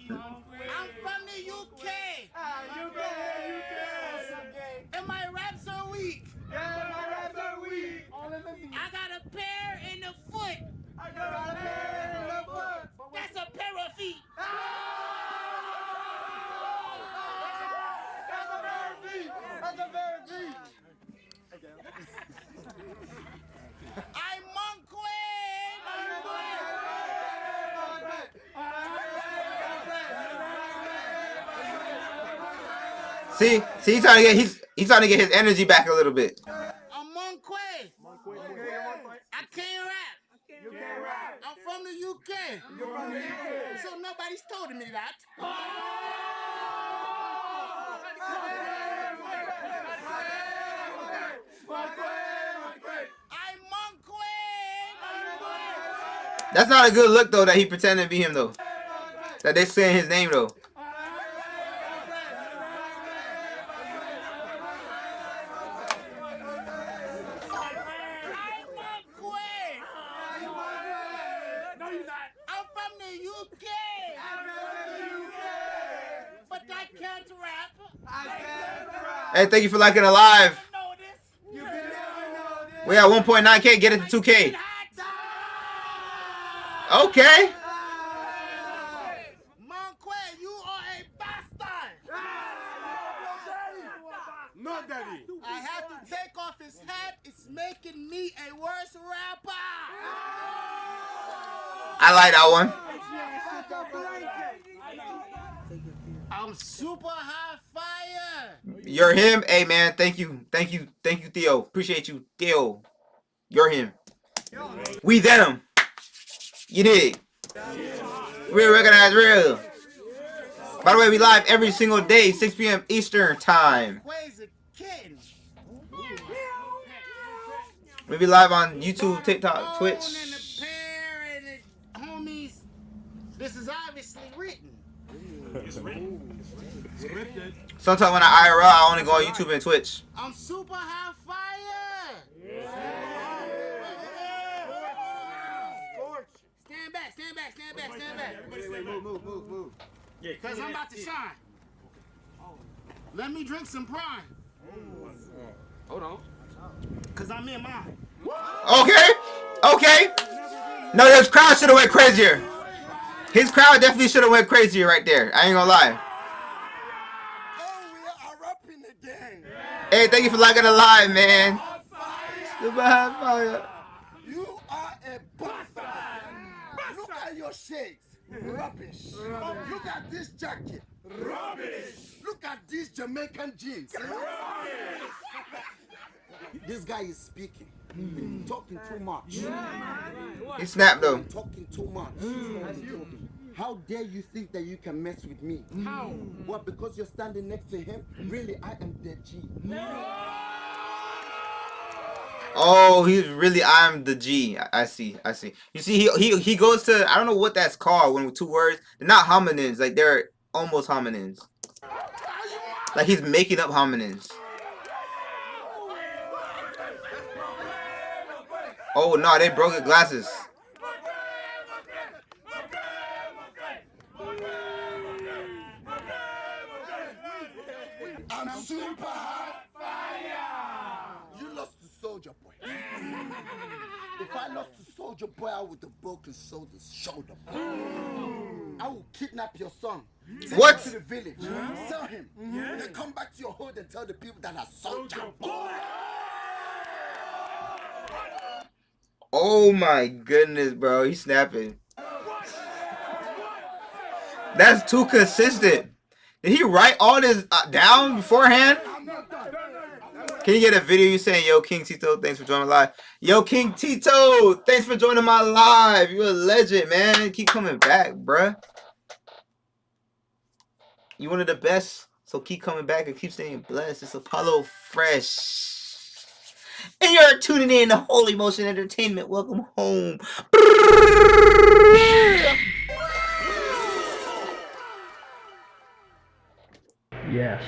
S12: I'm from the UK. And my raps are weak. I got a pair in the foot. That's a pair of feet. I'm
S1: See, he's trying to get his energy back a little bit.
S12: I'm Monquay. I can't rap. I'm from the UK. So nobody's told me that. I'm Monquay.
S1: That's not a good look though. That he pretending to be him though. That they saying his name though. Hey, thank you for liking the live. We at 1.9K. Get it to 2K. Okay.
S12: Monquay, you are a bastard.
S7: No, Daddy.
S12: I have to take off his hat. It's making me a worse rapper.
S1: I like that one.
S12: I'm super high fire.
S1: You're him. Hey, man. Thank you, Theo. Appreciate you, Theo. You're him. We them. You dig? Real recognize real. By the way, we live every single day, 6 p.m. Eastern time. We be live on YouTube, TikTok, Twitch.
S12: Homies, this is obviously written.
S1: Sometimes when I IRL, I only go on YouTube and Twitch.
S12: I'm super high fire. Stand back. Move. Because I'm about to shine. Let me drink some prime.
S7: Hold on.
S12: Because I'm in mine.
S1: Okay. No, his crowd should have went crazier. His crowd definitely should have went crazier right there. I ain't gonna lie. Hey, thank you for liking the live, man.
S11: Super high fire. You are a bastard. Look at your shades. Rubbish. Look at this jacket. Rubbish. Look at these Jamaican jeans. Rubbish. This guy is speaking. Talking too much.
S1: He snapped though.
S11: Talking too much. How dare you think that you can mess with me? How? Well, because you're standing next to him? Really, I am the G.
S1: Oh, he's really I'm the G. I see. You see, he goes to, I don't know what that's called when with two words. They're not homonyms, like they're almost homonyms. Like he's making up homonyms. Oh no, they broke the glasses.
S11: I'm super hot fire. You lost to Soldier Boy. If I lost to Soldier Boy, I would have broken Soldier's shoulder. I will kidnap your son. Take
S1: What?
S11: him to the village. Sell him. Then come back to your hood and tell the people that are Soldier Boy.
S1: Oh my goodness, bro. He's snapping. That's too consistent. Did he write all this down beforehand? Can you get a video you saying, yo, King Tito, thanks for joining live. Yo, King Tito, thanks for joining my live. You're a legend, man. Keep coming back, bruh. You one of the best. So So keep coming back and keep staying blessed. It's Apollo Fresh. And you're tuning in to Holy Motion Entertainment. Welcome home.
S14: Yes.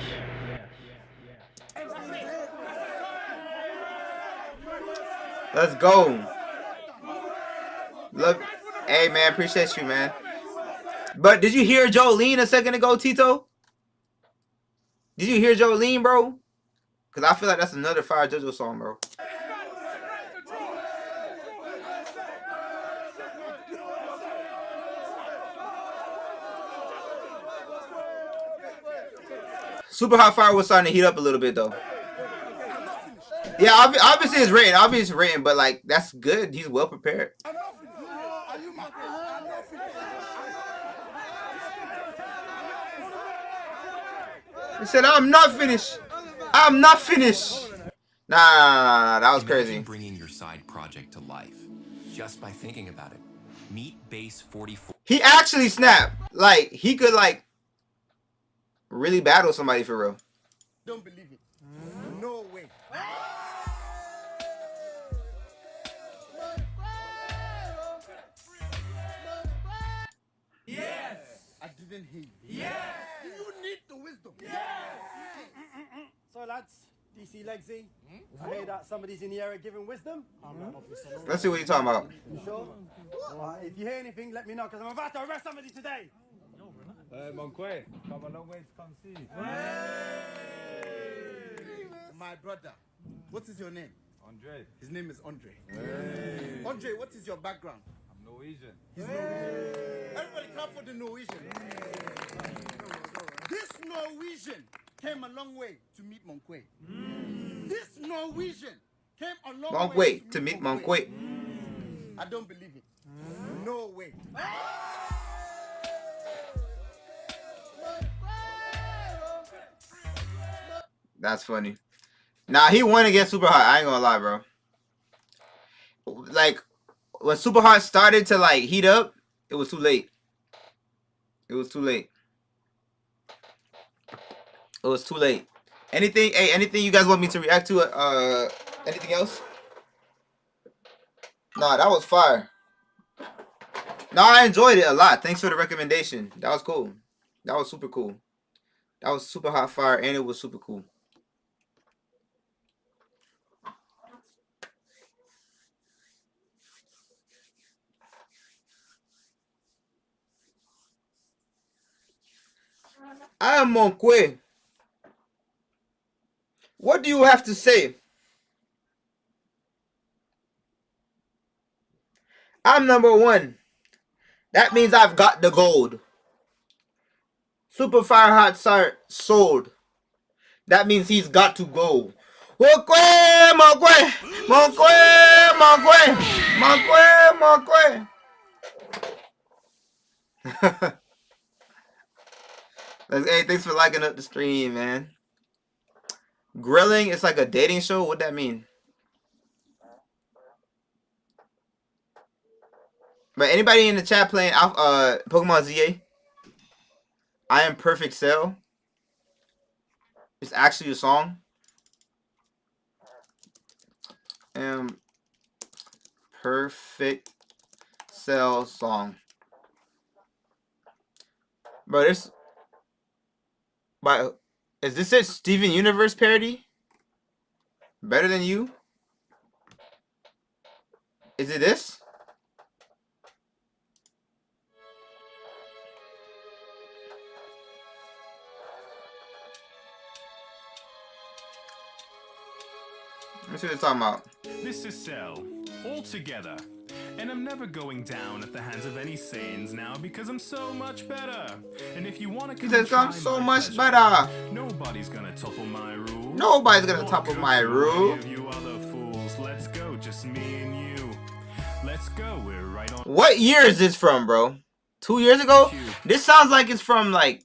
S1: Let's go. Look, hey man, appreciate you, man. But did you hear Jolene a second ago, Tito? Did you hear Jolene, bro? Because I feel like that's another Fire JoJo song, bro. Super Hot Fire was starting to heat up a little bit, though. Yeah, obviously it's written. Obviously it's written, but like that's good. He's well prepared. He said, "I'm not finished. I'm not finished." Nah, that was crazy.
S15: Bringing your side project to life just by thinking about it. Meet Base 44.
S1: He actually snapped. Like he could like really battle somebody for real.
S11: Don't believe it. No way.
S7: Yes.
S11: I didn't hear you.
S7: Yes.
S11: You need the wisdom.
S16: So lads, DC Legsy, I hear that somebody's in the area giving wisdom.
S1: Let's see what you're talking about.
S16: You sure? If you hear anything, let me know, because I'm about to arrest somebody today.
S7: Monque, come a long way to come see.
S11: My brother, what is your name?
S7: Andre.
S11: His name is Andre. Andre, what is your background?
S7: I'm Norwegian.
S11: He's Norwegian. Everybody clap for the Norwegian. This Norwegian came a long way to meet Monque. This Norwegian came a long way
S1: to meet Monque.
S11: I don't believe it. No way.
S1: That's funny. Nah, he won against Super Hot. I ain't gonna lie, bro. Like when Super Hot started to like heat up, it was too late. It was too late. It was too late. Anything? Hey, anything you guys want me to react to? Anything else? Nah, that was fire. No, I enjoyed it a lot. Thanks for the recommendation. That was cool. That was super cool. That was Super Hot Fire, and it was super cool. I am Monque. What do you have to say? I'm number one. That means I've got the gold. Super Fire Hot Sire sold. That means he's got to go. Monque, Monque, Monque, Monque, Monque, Monque. Hey, thanks for liking up the stream, man. Grilling, it's like a dating show. What that mean? But anybody in the chat playing Pokemon ZA? I Am Perfect Cell. It's actually a song. Perfect Cell song. Bro, this. But is this a Steven Universe parody? Better Than You? Is it this? Let me see what they're talking about.
S17: This is Cell, all together. And I'm never going down at the hands of any Saiyans now because I'm so much better. And if you want to
S1: He says I'm so much better.
S17: Nobody's gonna topple my rule.
S1: Nobody's gonna topple my rule.
S17: You other fools, let's go, just me and you. Let's go, we're right on.
S1: What year is this from, bro? 2 years ago? This sounds like it's from like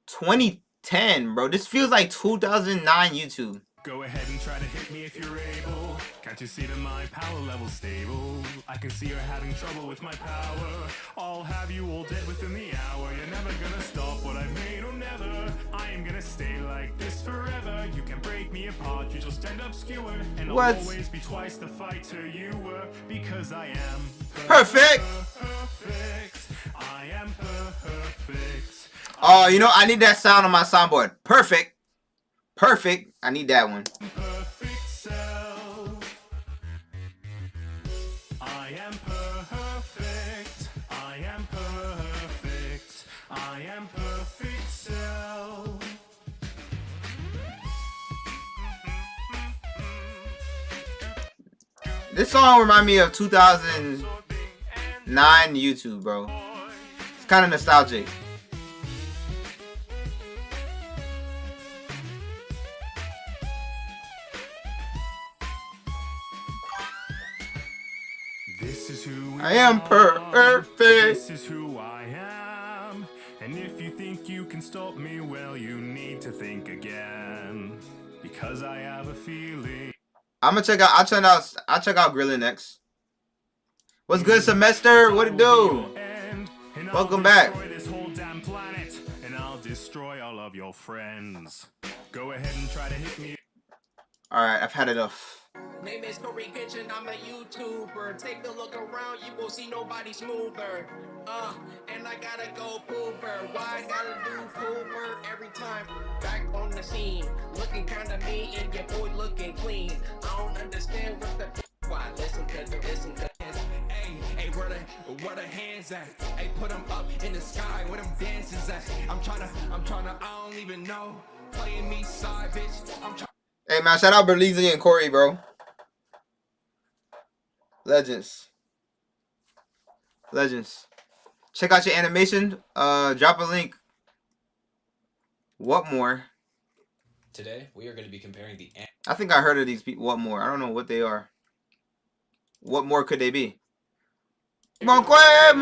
S1: 2010, bro. This feels like 2009 YouTube.
S17: Go ahead and try to hit me if you're able. Can't you see that my power level's stable? I can see you're having trouble with my power. I'll have you all dead within the hour. You're never gonna stop what I've made, or never. I am gonna stay like this forever. You can break me apart, you just end up skewered. And
S1: What?
S17: I'll always be twice the fighter you were. Because I am
S1: Perfect.
S17: perfect. I am perfect.
S1: Oh, you know, I need that sound on my soundboard. Perfect. Perfect. I need that one.
S17: Perfect self. I am perfect. I am perfect. I am perfect self.
S1: This song remind me of 2009 YouTube, bro. It's kind of nostalgic.
S17: This is who we
S1: I am perfect.
S17: This is who I am. And if you think you can stop me, well, you need to think again. Because I have a feeling.
S1: I'm gonna check out. I'll check out Grillin next. What's good, Semester? What it do? Welcome back.
S17: This whole damn planet, and I'll destroy all of your friends. Go ahead and try to hit me.
S1: All right, I've had enough.
S14: Name is Corey Kitchen, I'm a YouTuber. Take a look around, you won't see nobody smoother. And I gotta go pooper. Why I gotta do pooper every time? Back on the scene, looking kinda mean, and your boy looking clean. I don't understand what the why. Listen to this. Hey, where the hands at? Hey, put them up in the sky, where them dances at? I'm tryna, I don't even know. Playing me side, bitch. I'm trying.
S1: Hey man, shout out Berleezy and Corey, bro. Legends. Legends. Check out your animation. Drop a link. What more?
S15: Today, we are going to be comparing the...
S1: I think I heard of these people. What more? I don't know what they are. What more could they be? Monquay!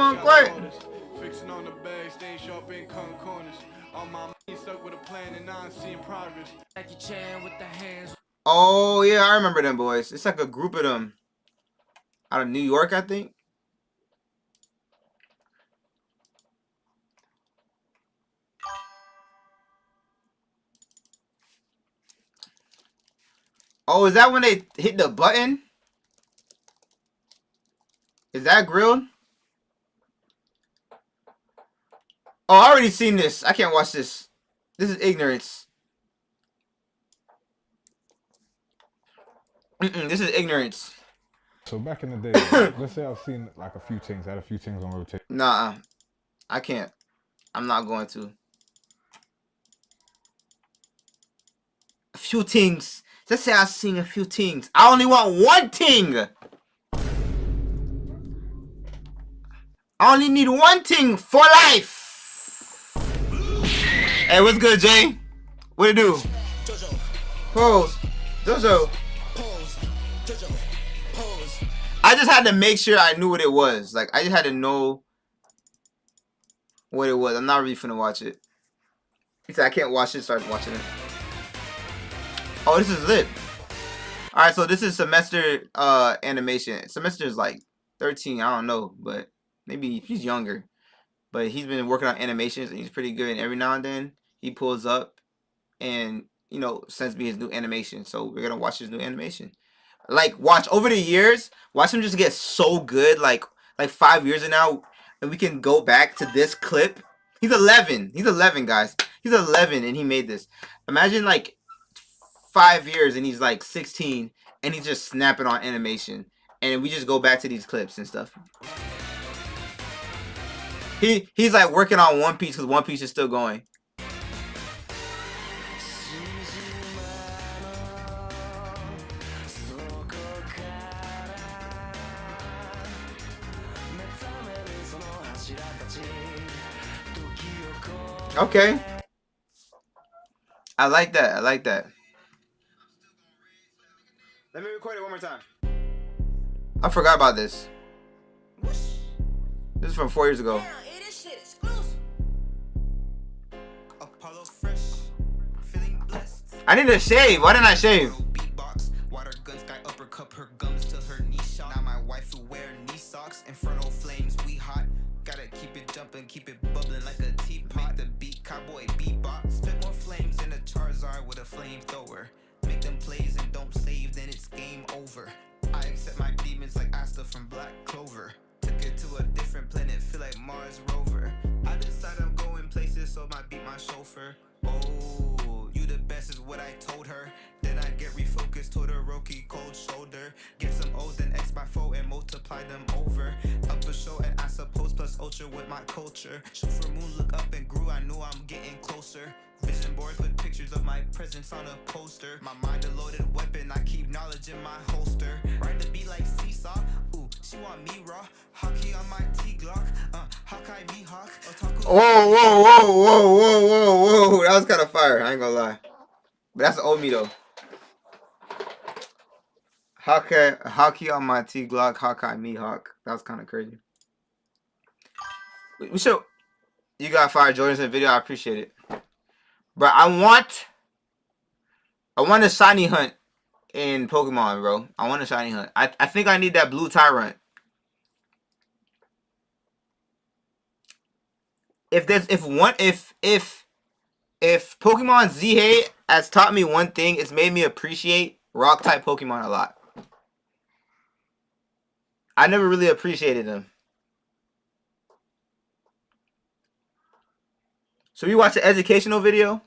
S7: Fixing on the bag, staying sharp in cutting corners. All my money stuck with a plan and now I'm seeing progress. Jackie Chan with the hands.
S1: Oh yeah, I remember them boys. It's like a group of them out of New York, I think. Oh, is that when they hit the button? Is that grilled? Oh, I already seen this. I can't watch this. This is ignorance. This is ignorance.
S18: So back in the day, let's say I've seen like a few things, had a few things on rotation.
S1: Nah, I can't. I'm not going to. A few things. Let's say I've seen a few things. I only want one thing. I only need one thing for life. Hey, what's good, Jay? What it do? Pose. Jojo. I just had to make sure I knew what it was. Like, I just had to know what it was. I'm not really finna watch it. He said I can't watch it, start watching it. Oh, this is lit. Alright, so this is Semester animation. Semester is like 13, I don't know, but maybe he's younger. But he's been working on animations and he's pretty good. And every now and then he pulls up and, you know, sends me his new animation. So we're gonna watch his new animation. Like, watch over the years, watch him just get so good, like 5 years now, and we can go back to this clip. He's 11. He's 11, guys. He's 11 and he made this. Imagine like 5 years and he's like 16 and he's just snapping on animation. And we just go back to these clips and stuff. He's like working on One Piece because One Piece is still going. Okay. I like that. I like that. Let me record it one more time. I forgot about this. This is from 4 years ago.
S2: Apollo fresh, feeling blessed.
S1: I need to shave. Why didn't I shave?
S2: Beatbox, water gun sky uppercut her gums till her knee shot. Now my wife who wear knee socks, inferno flames, we hot. Gotta keep it jumping, keep it bubbling like a teapot. The beat, cowboy beatbox. Spit more flames than a Charizard with a flamethrower. Make them plays and don't save, then it's game over. I accept my demons like Asta from Black Clover. Took it to a different planet, feel like Mars rover. I decide I'm going places, so I beat my chauffeur. Oh, you the best is what I told her. Then I get refocused to the Roki cold shoulder. Get some O's and X by 4 and multiply them over. Up for show and I suppose plus ultra with my culture. Shoot for moon, look up and grew, I knew I'm getting closer. Vision boards with pictures of my presence on a poster. My mind a loaded weapon, I keep knowledge in my holster. Ride the beat like seesaw, ooh, she want me raw. Hockey on my T-Glock, Hawkeye Mihawk.
S1: Whoa, whoa, whoa, whoa, whoa, whoa, whoa. That was kind of fire. I ain't gonna lie. But that's old me though. Hockey on my T-Glock, Hawkeye Mihawk. That was kind of crazy. We should. You got fire Jordans in the video. I appreciate it. But I want a shiny hunt in Pokemon, bro. I want a shiny hunt. I think I need that blue Tyrant. If Pokemon Z has taught me one thing, it's made me appreciate rock type Pokemon a lot. I never really appreciated them. Should we watch an educational video?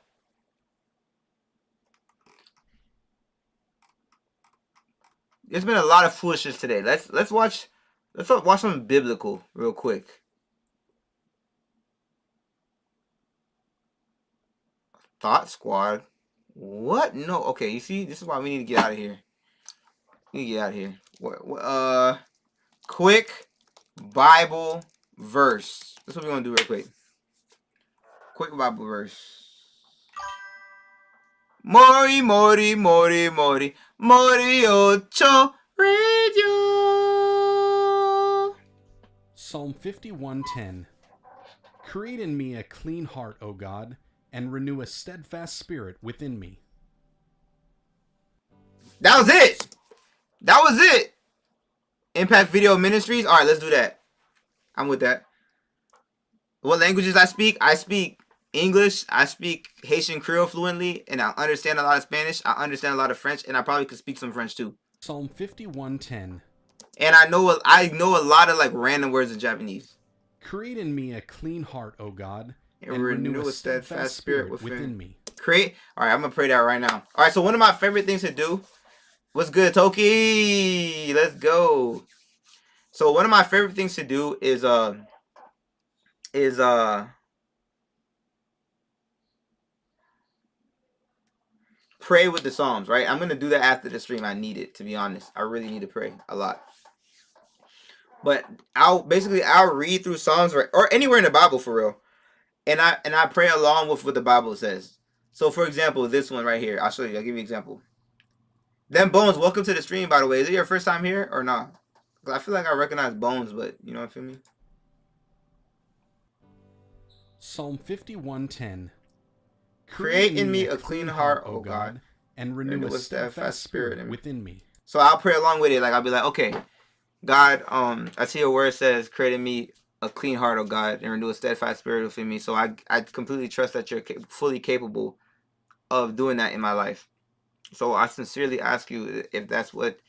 S1: There's been a lot of foolishness today. Let's watch something biblical real quick. Thought Squad. What? No. Okay, you see, this is why we need to get out of here. We need to get out of here. What quick Bible verse. That's what we're gonna do real quick. Quick Bible verse. Mori, mori, mori, mori, mori ocho radio.
S19: Psalm 51:10. Create in me a clean heart, O God, and renew a steadfast spirit within me.
S1: That was it. That was it. Impact Video Ministries. All right, let's do that. I'm with that. What languages I speak? I speak English. I speak Haitian Creole fluently, and I understand a lot of Spanish. I understand a lot of French, and I probably could speak some French too.
S19: Psalm 51:10.
S1: And I know a lot of like random words in Japanese.
S19: Create in me a clean heart, O God,
S1: and renew a steadfast spirit within me. Create. All right, I'm gonna pray that right now. All right, so one of my favorite things to do. What's good, Toki? Let's go. So one of my favorite things to do is pray with the Psalms, right? I'm gonna do that after the stream. I need it, to be honest. I really need to pray a lot. But I'll read through Psalms or anywhere in the Bible for real. And I pray along with what the Bible says. So for example, this one right here. I'll show you. I'll give you an example. Them Bones, welcome to the stream, by the way. Is it your first time here or not? I feel like I recognize Bones, but you know what I feel me?
S19: Psalm 51:10.
S1: Create in me a clean heart, O God,
S19: and renew a steadfast spirit within me.
S1: So I'll pray along with it. Like I'll be like, okay, God, I see your word says, create in me a clean heart, O God, and renew a steadfast spirit within me. So I completely trust that you're fully capable of doing that in my life. So I sincerely ask you if that's what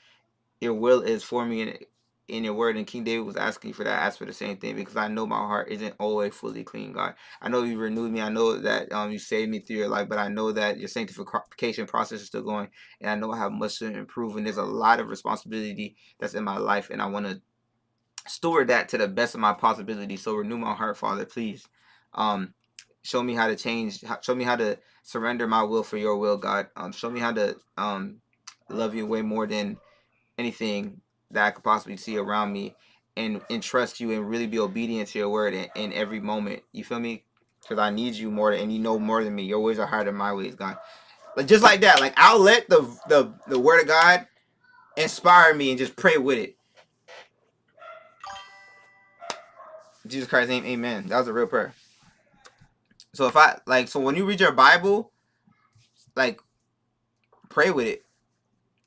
S1: your will is for me in your word. And King David was asking for that. I asked for the same thing because I know my heart isn't always fully clean, God. I know you renewed me. I know that you saved me through your life, but I know that your sanctification process is still going. And I know I have much to improve. And there's a lot of responsibility that's in my life. And I want to steward that to the best of my possibility. So renew my heart, Father, please. Show me how to change. Show me how to surrender my will for your will, God. Show me how to love you way more than anything that I could possibly see around me, and trust you and really be obedient to your word in every moment. You feel me? Because I need you more, and you know more than me. Your ways are higher than my ways, God. Like just like that. Like I'll let the word of God inspire me and just pray with it. In Jesus Christ's name, amen. That was a real prayer. So so when you read your Bible, like pray with it.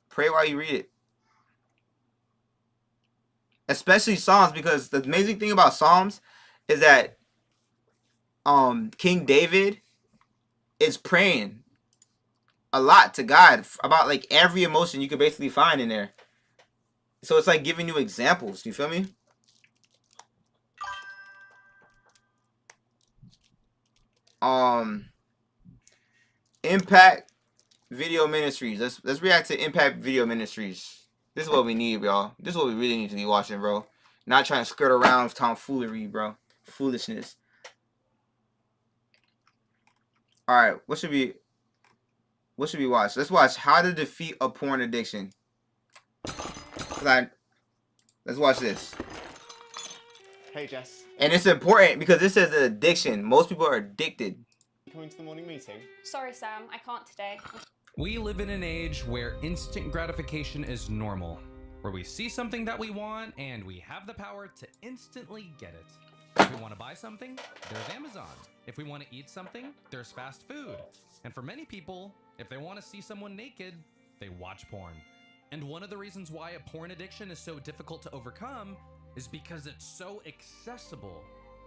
S1: Pray while you read it. Especially Psalms, because the amazing thing about Psalms is that King David is praying a lot to God about like every emotion you could basically find in there. So it's like giving you examples. You feel me? Impact Video Ministries. Let's react to Impact Video Ministries. This is what we need, y'all. This is what we really need to be watching, bro. Not trying to skirt around with tomfoolery, bro. Foolishness. All right, what should we watch? Let's watch How to Defeat a Porn Addiction. Let's watch this.
S20: Hey, Jess.
S1: And it's important because this is an addiction. Most people are addicted.
S20: Coming to the morning meeting?
S21: Sorry, Sam, I can't today.
S22: We live in an age where instant gratification is normal, where we see something that we want and we have the power to instantly get it. If we want to buy something, there's Amazon. If we want to eat something, there's fast food. And for many people, if they want to see someone naked, they watch porn. And one of the reasons why a porn addiction is so difficult to overcome is because it's so accessible.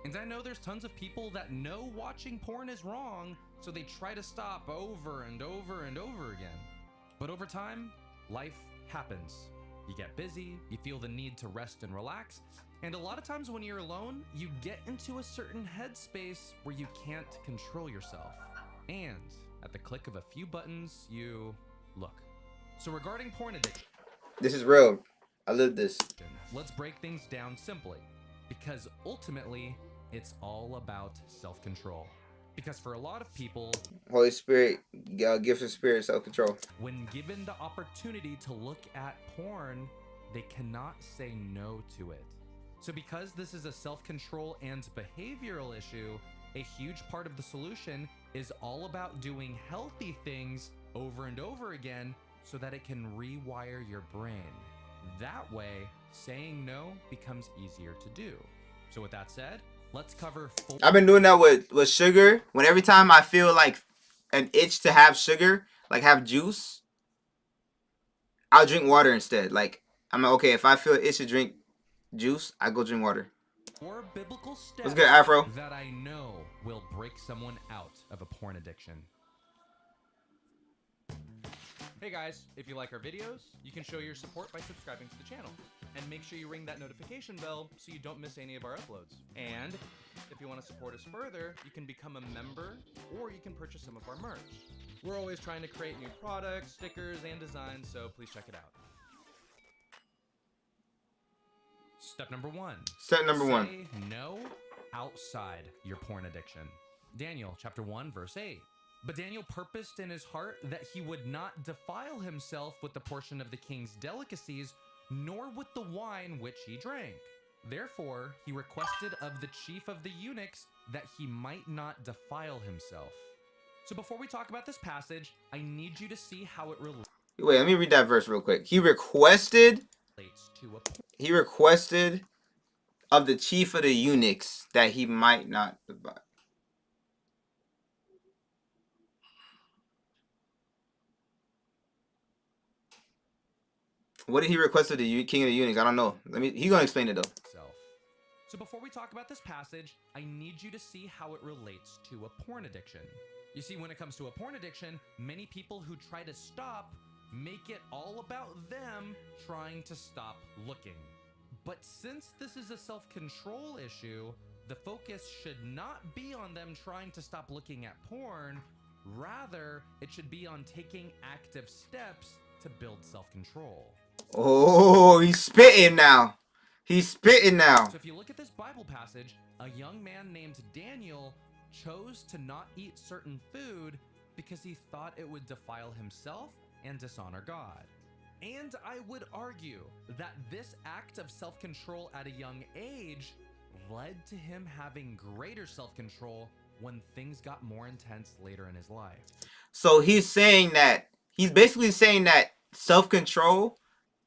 S22: And I know there's tons of people that know watching porn is wrong, so they try to stop over and over and over again. But over time, life happens. You get busy, you feel the need to rest and relax, and a lot of times when you're alone, you get into a certain headspace where you can't control yourself. And at the click of a few buttons, you look. So regarding porn addiction,
S1: this is real. I live this.
S22: Let's break things down simply, because ultimately, it's all about self-control. Because for a lot of people,
S1: Holy Spirit, gift of spirit, self-control.
S22: When given the opportunity to look at porn, they cannot say no to it. So because this is a self-control and behavioral issue, a huge part of the solution is all about doing healthy things over and over again so that it can rewire your brain. That way, saying no becomes easier to do. So with that said, let's cover 4.
S1: I've been doing that with sugar. When every time I feel like an itch to have sugar, like have juice, I'll drink water instead. Like, I'm like, okay, if I feel an itch to drink juice, I go drink water.
S22: 4 biblical steps
S1: What's good, Afro?
S22: that I know will break someone out of a porn addiction. Hey guys, if you like our videos, you can show your support by subscribing to the channel. And make sure you ring that notification bell so you don't miss any of our uploads. And if you want to support us further, you can become a member or you can purchase some of our merch. We're always trying to create new products, stickers, and designs, so please check it out. Step number 1.
S1: Step number 1.
S22: Say no outside your porn addiction. Daniel chapter 1 verse 8. But Daniel purposed in his heart that he would not defile himself with the portion of the king's delicacies, nor with the wine which he drank. Therefore, he requested of the chief of the eunuchs that he might not defile himself. So before we talk about this passage, I need you to see how it relates.
S1: Wait, let me read that verse real quick. He requested of the chief of the eunuchs that he might not defile. What did he request of the king of the eunuchs? I don't know. He's gonna explain it though.
S22: So before we talk about this passage, I need you to see how it relates to a porn addiction. You see, when it comes to a porn addiction, many people who try to stop make it all about them trying to stop looking. But since this is a self-control issue, the focus should not be on them trying to stop looking at porn. Rather, it should be on taking active steps to build self-control.
S1: Oh, he's spitting now. He's spitting now.
S22: So if you look at this Bible passage, a young man named Daniel chose to not eat certain food because he thought it would defile himself and dishonor God. And I would argue that this act of self-control at a young age led to him having greater self-control when things got more intense later in his life.
S1: So he's basically saying that self-control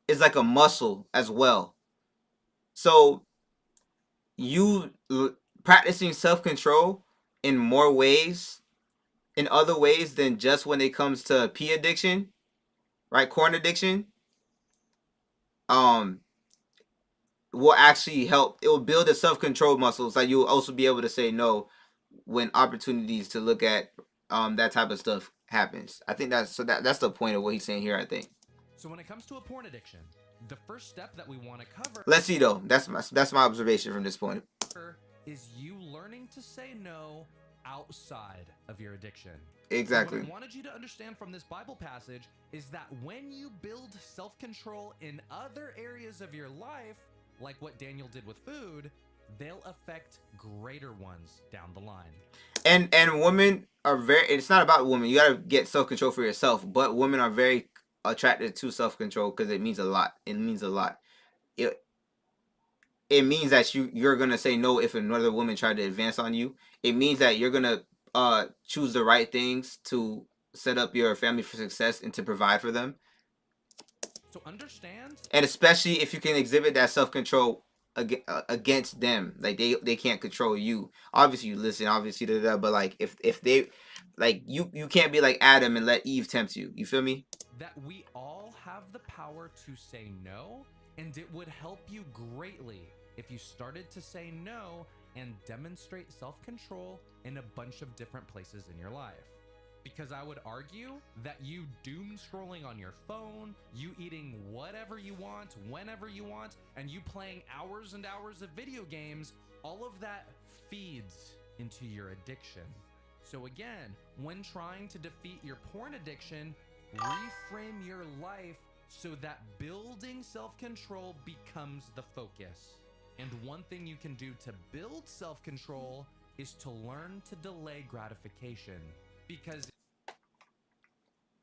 S1: is like a muscle as well. So you practicing self-control in more ways, in other ways than just when it comes to pee addiction, right? Corn addiction, will actually help. It will build the self-control muscles. Like you'll also be able to say no when opportunities to look at that type of stuff happens. I think that's that's the point of what he's saying here, I think.
S22: So when it comes to a porn addiction, the first step that we want to cover,
S1: Let's see though. That's my observation from this point.
S22: is you learning to say no outside of your addiction.
S1: Exactly.
S22: What I wanted you to understand from this Bible passage is that when you build self-control in other areas of your life, like what Daniel did with food, they'll affect greater ones down the line.
S1: And women are very, it's not about women. You got to get self-control for yourself, but women are very attracted to self-control because it means a lot. It means a lot. It means that you're going to say no if another woman tried to advance on you. It means that you're going to choose the right things to set up your family for success and to provide for them.
S22: So understand.
S1: And especially if you can exhibit that self-control against them, like they can't control you. Obviously you listen, obviously but like if they, like you can't be like Adam and let Eve tempt you. You feel me?
S22: That we all have the power to say no, and it would help you greatly if you started to say no and demonstrate self-control in a bunch of different places in your life. Because I would argue that you doom scrolling on your phone, you eating whatever you want, whenever you want, and you playing hours and hours of video games, all of that feeds into your addiction. So again, when trying to defeat your porn addiction, reframe your life so that building self-control becomes the focus. And one thing you can do to build self-control is to learn to delay gratification. Because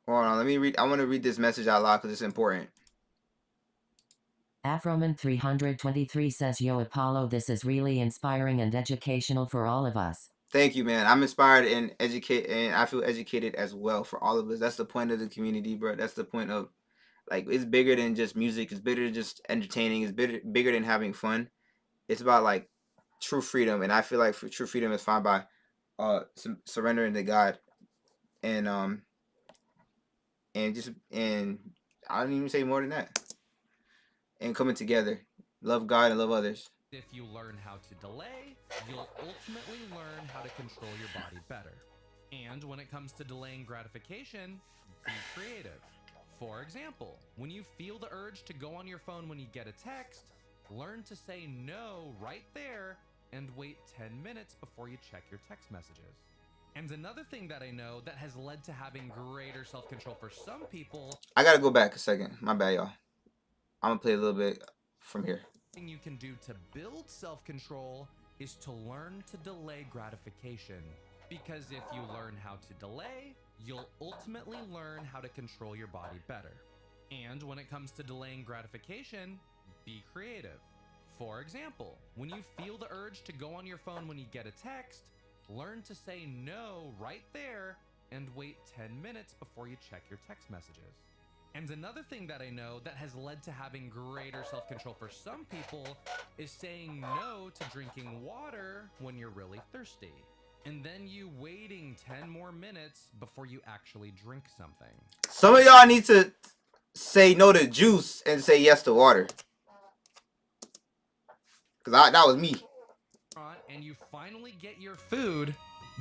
S1: hold on, let me read. I want to read this message out loud because it's important.
S3: Afroman 323 says, "Yo, Apollo, this is really inspiring and educational for all of us."
S1: Thank you, man. I'm inspired and educated, and I feel educated as well for all of us. That's the point of the community, bro. That's the point of, like, it's bigger than just music. It's bigger than just entertaining. It's bigger than having fun. It's about like true freedom, and I feel like true freedom is found by surrendering to God, and I don't even say more than that. And coming together, love God and love others.
S22: if you learn how to delay, you'll ultimately learn how to control your body better. And when it comes to delaying gratification, be creative. For example, when you feel the urge to go on your phone when you get a text, learn to say no right there and wait 10 minutes before you check your text messages. And another thing that I know that has led to having greater self-control for some people...
S1: I gotta go back a second. My bad, y'all. I'm gonna play a little bit from here.
S22: Thing you can do to build self-control is to learn to delay gratification. Because if you learn how to delay, you'll ultimately learn how to control your body better. And when it comes to delaying gratification, be creative. For example, when you feel the urge to go on your phone when you get a text, learn to say no right there and wait 10 minutes before you check your text messages. And another thing that I know that has led to having greater self-control for some people is saying no to drinking water when you're really thirsty. And then you waiting 10 more minutes before you actually drink something.
S1: Some of y'all need to say no to juice and say yes to water. Because that was me.
S22: And you finally get your food,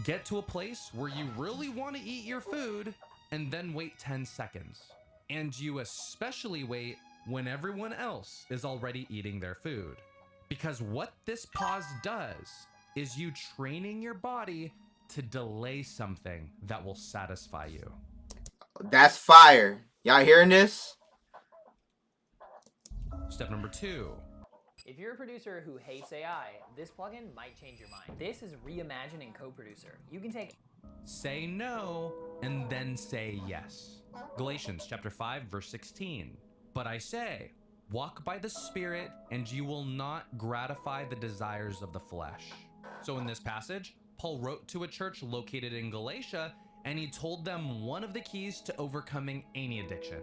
S22: get to a place where you really want to eat your food, and then wait 10 seconds. And you especially wait when everyone else is already eating their food. Because what this pause does is you training your body to delay something that will satisfy you.
S1: That's fire. Y'all hearing this?
S22: Step number 2.
S4: If you're a producer who hates AI, this plugin might change your mind. This is Reimagine and Co-Producer. You can take...
S22: Say no and then say yes. Galatians chapter 5 verse 16. But I say, walk by the Spirit and you will not gratify the desires of the flesh. So in this passage, Paul wrote to a church located in Galatia and he told them one of the keys to overcoming any addiction.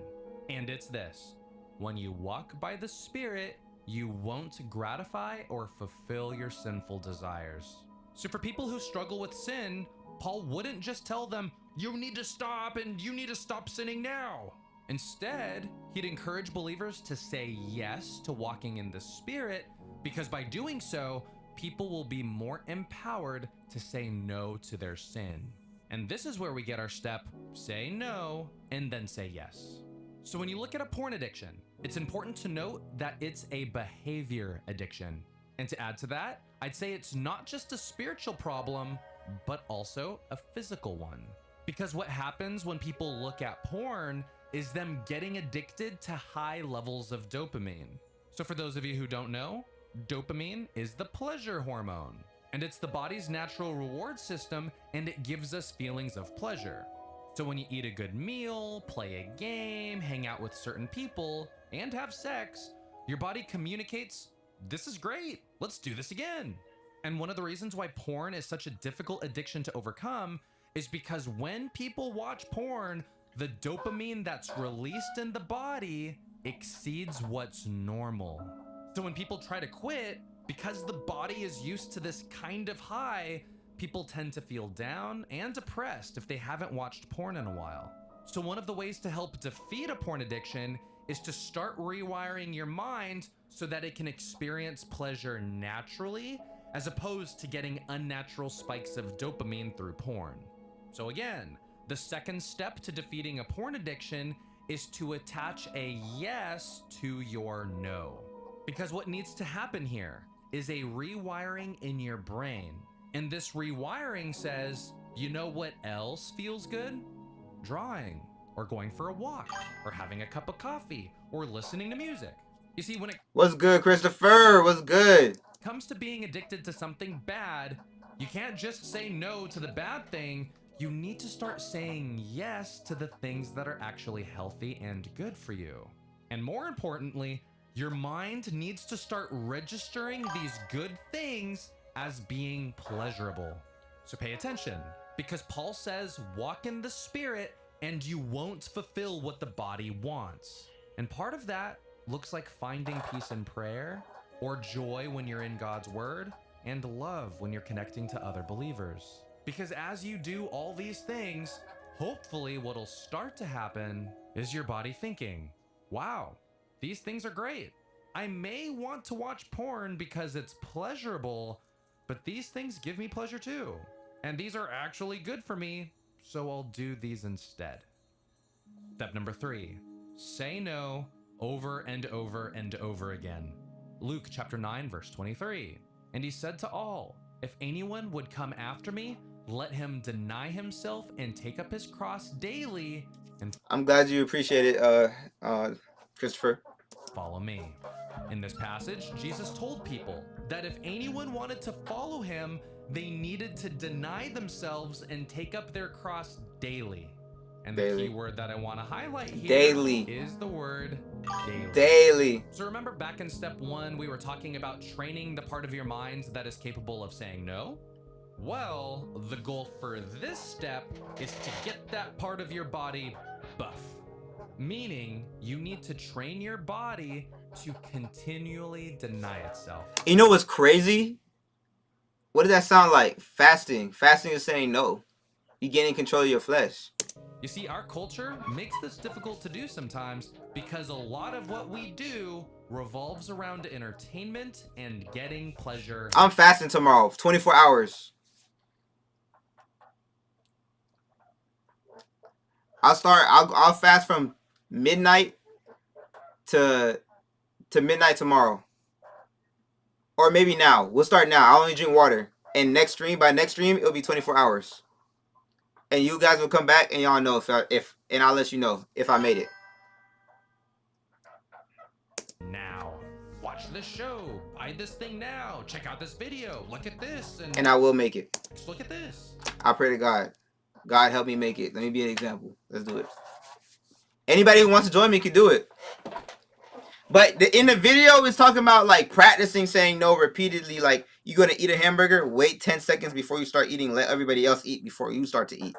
S22: And it's this: when you walk by the Spirit, you won't gratify or fulfill your sinful desires. So for people who struggle with sin, Paul wouldn't just tell them, you need to stop and you need to stop sinning now. Instead, he'd encourage believers to say yes to walking in the Spirit, because by doing so, people will be more empowered to say no to their sin. And this is where we get our step, say no, and then say yes. So when you look at a porn addiction, it's important to note that it's a behavior addiction. And to add to that, I'd say it's not just a spiritual problem, but also a physical one. Because what happens when people look at porn is them getting addicted to high levels of dopamine. So for those of you who don't know, dopamine is the pleasure hormone, and it's the body's natural reward system, and it gives us feelings of pleasure. So when you eat a good meal, play a game, hang out with certain people, and have sex, your body communicates, this is great, let's do this again. And one of the reasons why porn is such a difficult addiction to overcome is because when people watch porn, the dopamine that's released in the body exceeds what's normal. So when people try to quit, because the body is used to this kind of high, people tend to feel down and depressed if they haven't watched porn in a while. So one of the ways to help defeat a porn addiction is to start rewiring your mind so that it can experience pleasure naturally, as opposed to getting unnatural spikes of dopamine through porn. So again, the second step to defeating a porn addiction is to attach a yes to your no. Because what needs to happen here is a rewiring in your brain. And this rewiring says, you know what else feels good? Drawing, or going for a walk, or having a cup of coffee, or listening to music. You see, when it
S1: What's good, Christopher? What's good?
S22: comes to being addicted to something bad, you can't just say no to the bad thing. You need to start saying yes to the things that are actually healthy and good for you. And more importantly, your mind needs to start registering these good things as being pleasurable. So pay attention, because Paul says, walk in the Spirit and you won't fulfill what the body wants. And part of that looks like finding peace in prayer, or joy when you're in God's word, and love when you're connecting to other believers. Because as you do all these things, hopefully what'll start to happen is your body thinking, wow, these things are great. I may want to watch porn because it's pleasurable, but these things give me pleasure too. And these are actually good for me, so I'll do these instead. Step number 3, say no over and over and over again. Luke chapter 9, verse 23. And he said to all, if anyone would come after me, let him deny himself and take up his cross daily and
S1: I'm glad you appreciate it, Christopher.
S22: follow me. In this passage, Jesus told people that if anyone wanted to follow him, they needed to deny themselves and take up their cross daily. And the
S1: Daily.
S22: key word that I want to highlight here
S1: Daily.
S22: is the word daily.
S1: Daily.
S22: So remember back in step 1, we were talking about training the part of your mind that is capable of saying no? Well, the goal for this step is to get that part of your body buff. Meaning, you need to train your body to continually deny itself.
S1: You know what's crazy? What does that sound like? Fasting. Fasting is saying no. You gaining control of your flesh.
S22: You see, our culture makes this difficult to do sometimes because a lot of what we do revolves around entertainment and getting pleasure.
S1: I'm fasting tomorrow, 24 hours. I'll fast from midnight to midnight tomorrow. Or maybe now. We'll start now. I'll only drink water. And by next stream, it'll be 24 hours. And you guys will come back and y'all know and I'll let you know if I made it.
S22: Now, watch this show, buy this thing now, check out this video, look at this,
S1: And I will make it.
S22: look at this.
S1: I pray to God. God help me make it. Let me be an example. Let's do it. Anybody who wants to join me can do it. But in the video, it's talking about like practicing saying no repeatedly. Like you're going to eat a hamburger, wait 10 seconds before you start eating. Let everybody else eat before you start to eat.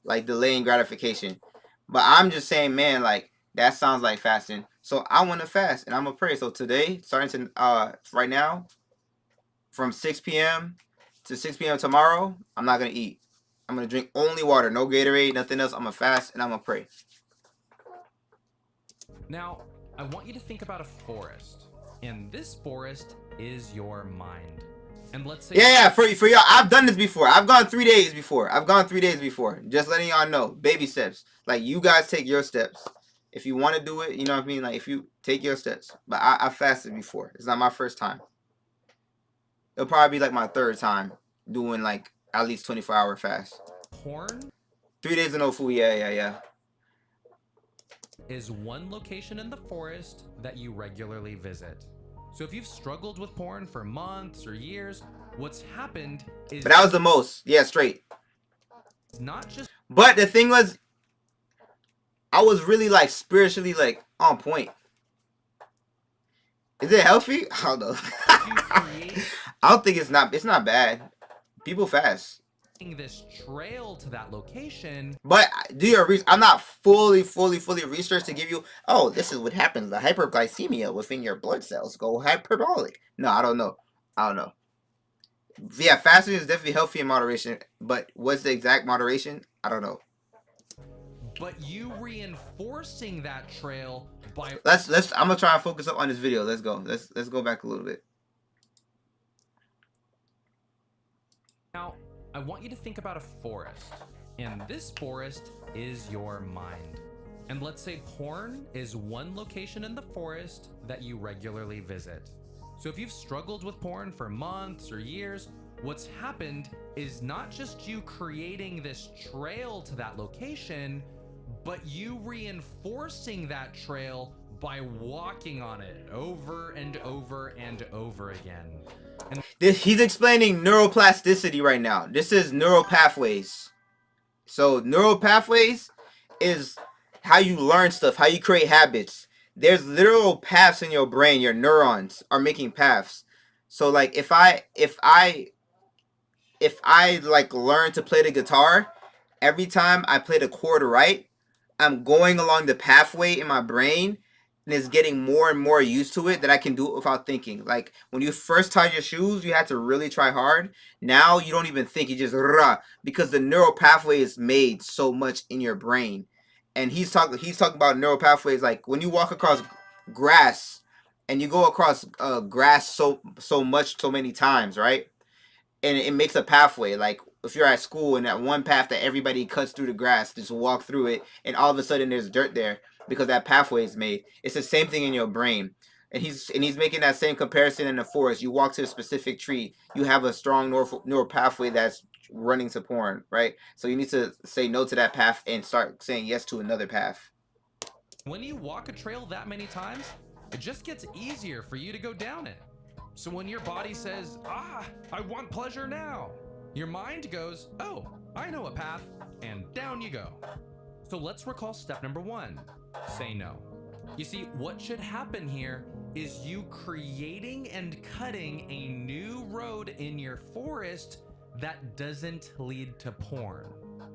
S1: Like delaying gratification. But I'm just saying, man, like that sounds like fasting. So I want to fast and I'm going to pray. So today, starting to right now, from 6 p.m. to 6 p.m. tomorrow, I'm not going to eat. I'm going to drink only water. No Gatorade, nothing else. I'm going to fast and I'm going to pray.
S22: Now, I want you to think about a forest, and this forest is your mind. And let's say
S1: Yeah, for y'all, I've done this before. I've gone 3 days before. Just letting y'all know, baby steps. Like, you guys take your steps. If you want to do it, you know what I mean? Like, if you take your steps. But I fasted before. It's not my first time. It'll probably be like my third time doing like at least 24-hour fast.
S22: porn
S1: 3 days of no food. Yeah.
S22: is one location in the forest that you regularly visit. So if you've struggled with porn for months or years, what's happened is...
S1: But that was the most. Yeah, straight.
S22: It's not just...
S1: But the thing was, I was really like spiritually like on point. Is it healthy? I don't know. I don't think it's not bad. People fast.
S22: This trail to that location.
S1: But do your research. I'm not fully researched to give you, oh, this is what happens. The hyperglycemia within your blood cells go hyperbolic. No, I don't know. Yeah, fasting is definitely healthy in moderation. But what's the exact moderation? I don't know.
S22: But you reinforcing that trail by...
S1: Let's I'm gonna try and focus up on this video. Let's go. Let's go back a little bit.
S22: Now, I want you to think about a forest, and this forest is your mind. And let's say porn is one location in the forest that you regularly visit. So if you've struggled with porn for months or years, what's happened is not just you creating this trail to that location, but you reinforcing that trail by walking on it over and over and over again. And
S1: He's explaining neuroplasticity right now. This is neural pathways. So neural pathways is how you learn stuff, how you create habits. There's literal paths in your brain. Your neurons are making paths. So like if I like learn to play the guitar, every time I play the chord right, I'm going along the pathway in my brain and it's getting more and more used to it that I can do it without thinking. Like when you first tie your shoes, you had to really try hard. Now you don't even think, you just because the neural pathway is made so much in your brain. And he's talking about neural pathways like when you walk across grass and you go across grass so many times, right? And it makes a pathway. Like if you're at school and that one path that everybody cuts through the grass, just walk through it, and all of a sudden there's dirt there because that pathway is made. It's the same thing in your brain. And he's making that same comparison in the forest. You walk to a specific tree, you have a strong neural pathway that's running to porn, right? So you need to say no to that path and start saying yes to another path.
S22: when you walk a trail that many times, it just gets easier for you to go down it. So when your body says, I want pleasure now, your mind goes, oh, I know a path, and down you go. So let's recall step number 1, say no. You see, what should happen here is you creating and cutting a new road in your forest that doesn't lead to porn.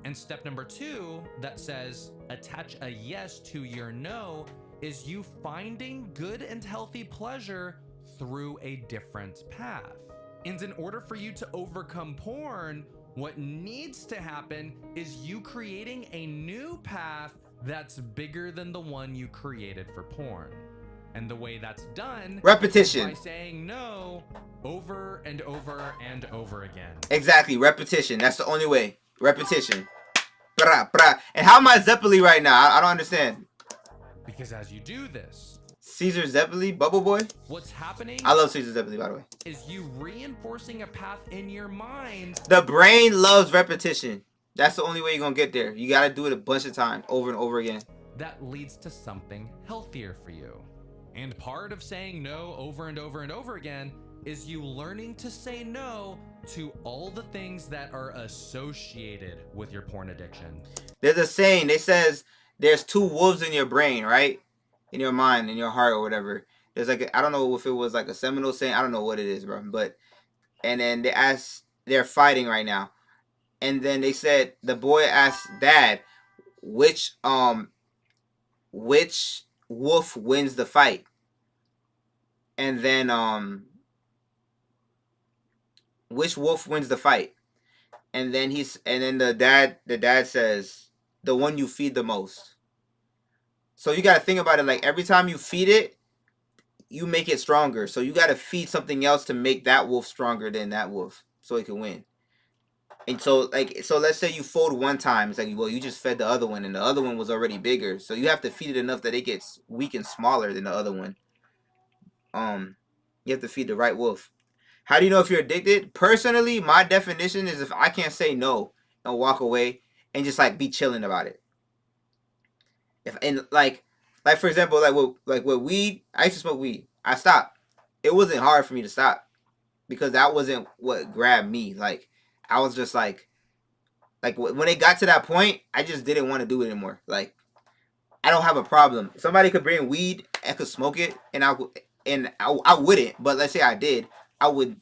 S22: And step number 2 that says attach a yes to your no is you finding good and healthy pleasure through a different path. And in order for you to overcome porn, what needs to happen is you creating a new path that's bigger than the one you created for porn. And the way that's done
S1: repetition,
S22: is by saying no over and over and over again.
S1: Exactly, repetition. That's the only way. Repetition. And how am I Zeppeli right now? I don't understand.
S22: Because as you do this,
S1: Caesar Zeppeli, Bubble Boy.
S22: What's happening?
S1: I love Caesar Zeppeli, by the way.
S22: Is you reinforcing a path in your mind.
S1: The brain loves repetition. That's the only way you're gonna get there. You gotta do it a bunch of times, over and over again.
S22: That leads to something healthier for you. And part of saying no over and over and over again is you learning to say no to all the things that are associated with your porn addiction.
S1: There's a saying, it says there's 2 wolves in your brain, right? In your mind, in your heart, or whatever. There's like I don't know if it was like a Seminole saying, I don't know what it is, bro. But and then they're fighting right now. And then they said, the boy asked Dad, which wolf wins the fight? And then which wolf wins the fight? And then the dad says, the one you feed the most. So you got to think about it. Like every time you feed it, you make it stronger. So you got to feed something else to make that wolf stronger than that wolf, so it can win. And so let's say you fold one time. It's like, well, you just fed the other one, and the other one was already bigger. So you have to feed it enough that it gets weak and smaller than the other one. You have to feed the right wolf. How do you know if you're addicted? Personally, my definition is if I can't say no and walk away and just like be chilling about it. Like for example, like with weed, I used to smoke weed. I stopped. It wasn't hard for me to stop because that wasn't what grabbed me. Like I was just like when it got to that point, I just didn't want to do it anymore. Like I don't have a problem. Somebody could bring weed, I could smoke it, and I wouldn't. But let's say I did, I wouldn't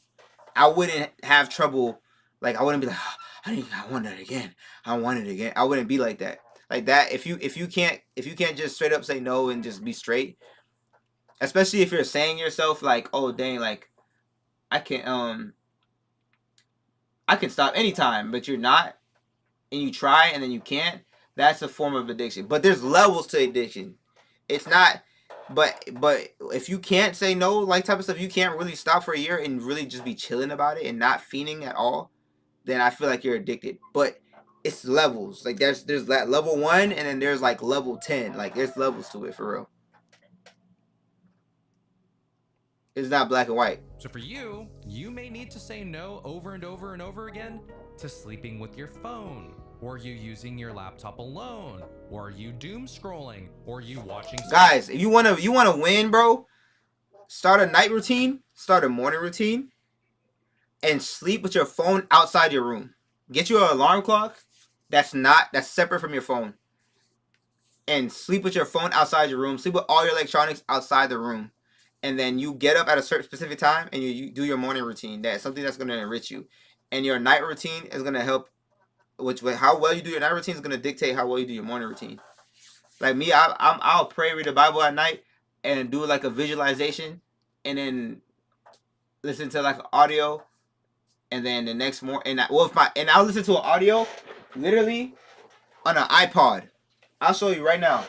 S1: have trouble. Like I wouldn't be like, I want it again. I want it again. I wouldn't be like that. Like that. If you can't just straight up say no and just be straight, especially if you're saying yourself like, oh dang, like I can stop anytime, but you're not, and you try and then you can't. That's a form of addiction. But there's levels to addiction. It's not. But if you can't say no, like type of stuff, you can't really stop for a year and really just be chilling about it and not fiending at all, then I feel like you're addicted. But it's levels. Like there's that level 1 and then there's like level 10. Like there's levels to it for real. It's not black and white.
S22: So for you, you may need to say no over and over and over again to sleeping with your phone, or you using your laptop alone, or you doom scrolling, or you watching.
S1: Guys, if you wanna win, bro, start a night routine, start a morning routine, and sleep with your phone outside your room. Get you an alarm clock that's separate from your phone. And sleep with your phone outside your room. Sleep with all your electronics outside the room. And then you get up at a certain specific time and you do your morning routine. That's something that's gonna enrich you. And your night routine is gonna help. How well you do your night routine is gonna dictate how well you do your morning routine. Like me, I'll pray, read the Bible at night, and do like a visualization, and then listen to like audio, and then the next morning, and I'll listen to an audio, literally, on an iPod. I'll show you right now.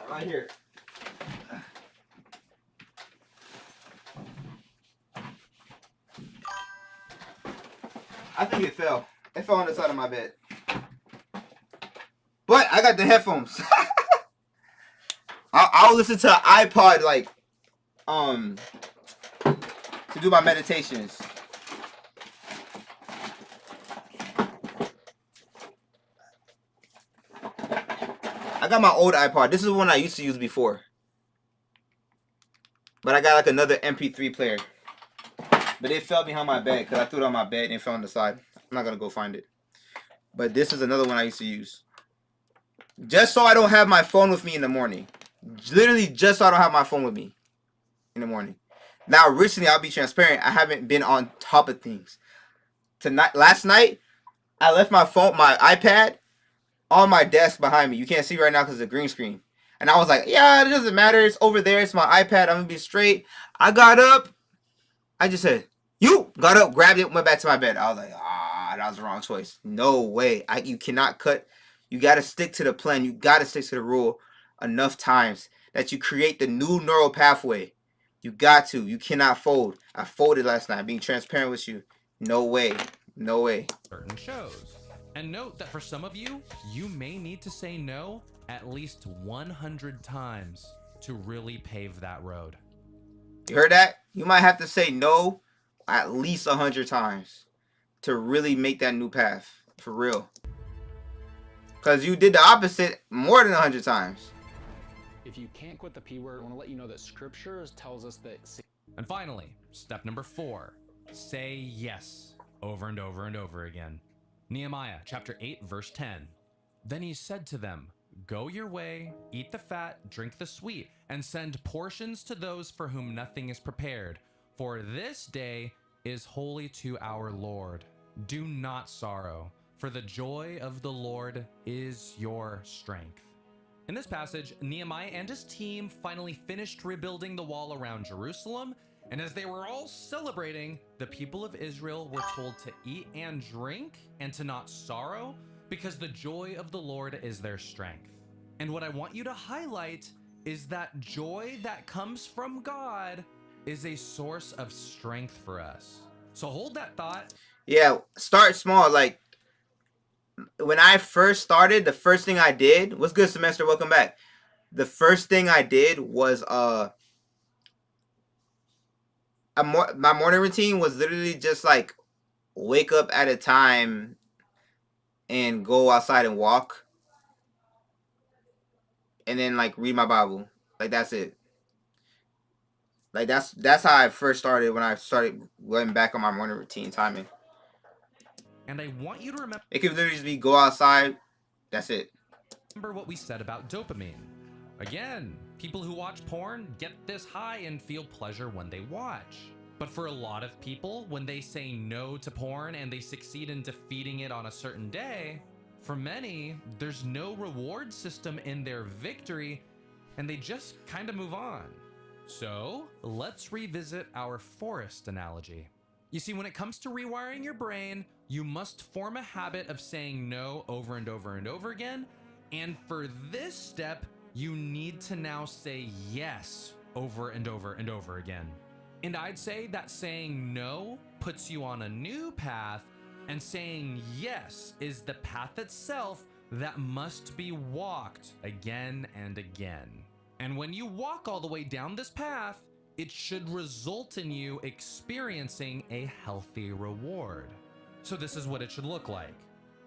S1: Right here. I think it fell. It fell on the side of my bed. But I got the headphones. I'll listen to an iPod like to do my meditations. I got my old iPod. This is the one I used to use before. But I got like another MP3 player. But it fell behind my bed because I threw it on my bed and it fell on the side. I'm not going to go find it. But this is another one I used to use. Just so I don't have my phone with me in the morning. Literally just so I don't have my phone with me in the morning. Now, recently, I'll be transparent. I haven't been on top of things. Last night, I left my phone, my iPad, on my desk behind me. You can't see right now because it's a green screen. And I was like, yeah, it doesn't matter. It's over there. It's my iPad. I'm going to be straight. I got up. I just said, you got up, grabbed it, went back to my bed. I was like, that was the wrong choice. No way. You cannot cut. You got to stick to the plan. You got to stick to the rule enough times that you create the new neural pathway. You got to. You cannot fold. I folded last night. Being transparent with you. No way. No way.
S22: Certain shows. And note that for some of you, you may need to say no at least 100 times to really pave that road.
S1: You heard that? You might have to say no at least 100 times to really make that new path. For real. Because you did the opposite more than 100 times.
S6: If you can't quit the P word, I want to let you know that scripture tells us that.
S22: And finally, step number 4, say yes over and over and over again. Nehemiah chapter 8, verse 10. Then he said to them, go your way, eat the fat, drink the sweet, and send portions to those for whom nothing is prepared. For this day is holy to our Lord. Do not sorrow, for the joy of the Lord is your strength. In this passage, Nehemiah and his team finally finished rebuilding the wall around Jerusalem, and as they were all celebrating, the people of Israel were told to eat and drink and to not sorrow, because the joy of the Lord is their strength. And what I want you to highlight is that joy that comes from God is a source of strength for us. So hold that thought.
S1: Yeah, start small. Like when I first started, the first thing I did, what's good, Semester? Welcome back. The first thing I did was my morning routine was literally just like wake up at a time and go outside and walk, and then like read my Bible. Like that's it. Like that's how I first started when I started going back on my morning routine timing.
S22: And I want you to remember
S1: It could literally just be go outside. That's it.
S22: Remember what we said about dopamine. Again, people who watch porn get this high and feel pleasure when they watch. But for a lot of people, when they say no to porn and they succeed in defeating it on a certain day, for many, there's no reward system in their victory and they just kind of move on. So let's revisit our forest analogy. You see, when it comes to rewiring your brain, you must form a habit of saying no over and over and over again. And for this step, you need to now say yes over and over and over again. And I'd say that saying no puts you on a new path, and saying yes is the path itself that must be walked again and again. And when you walk all the way down this path, it should result in you experiencing a healthy reward. So this is what it should look like.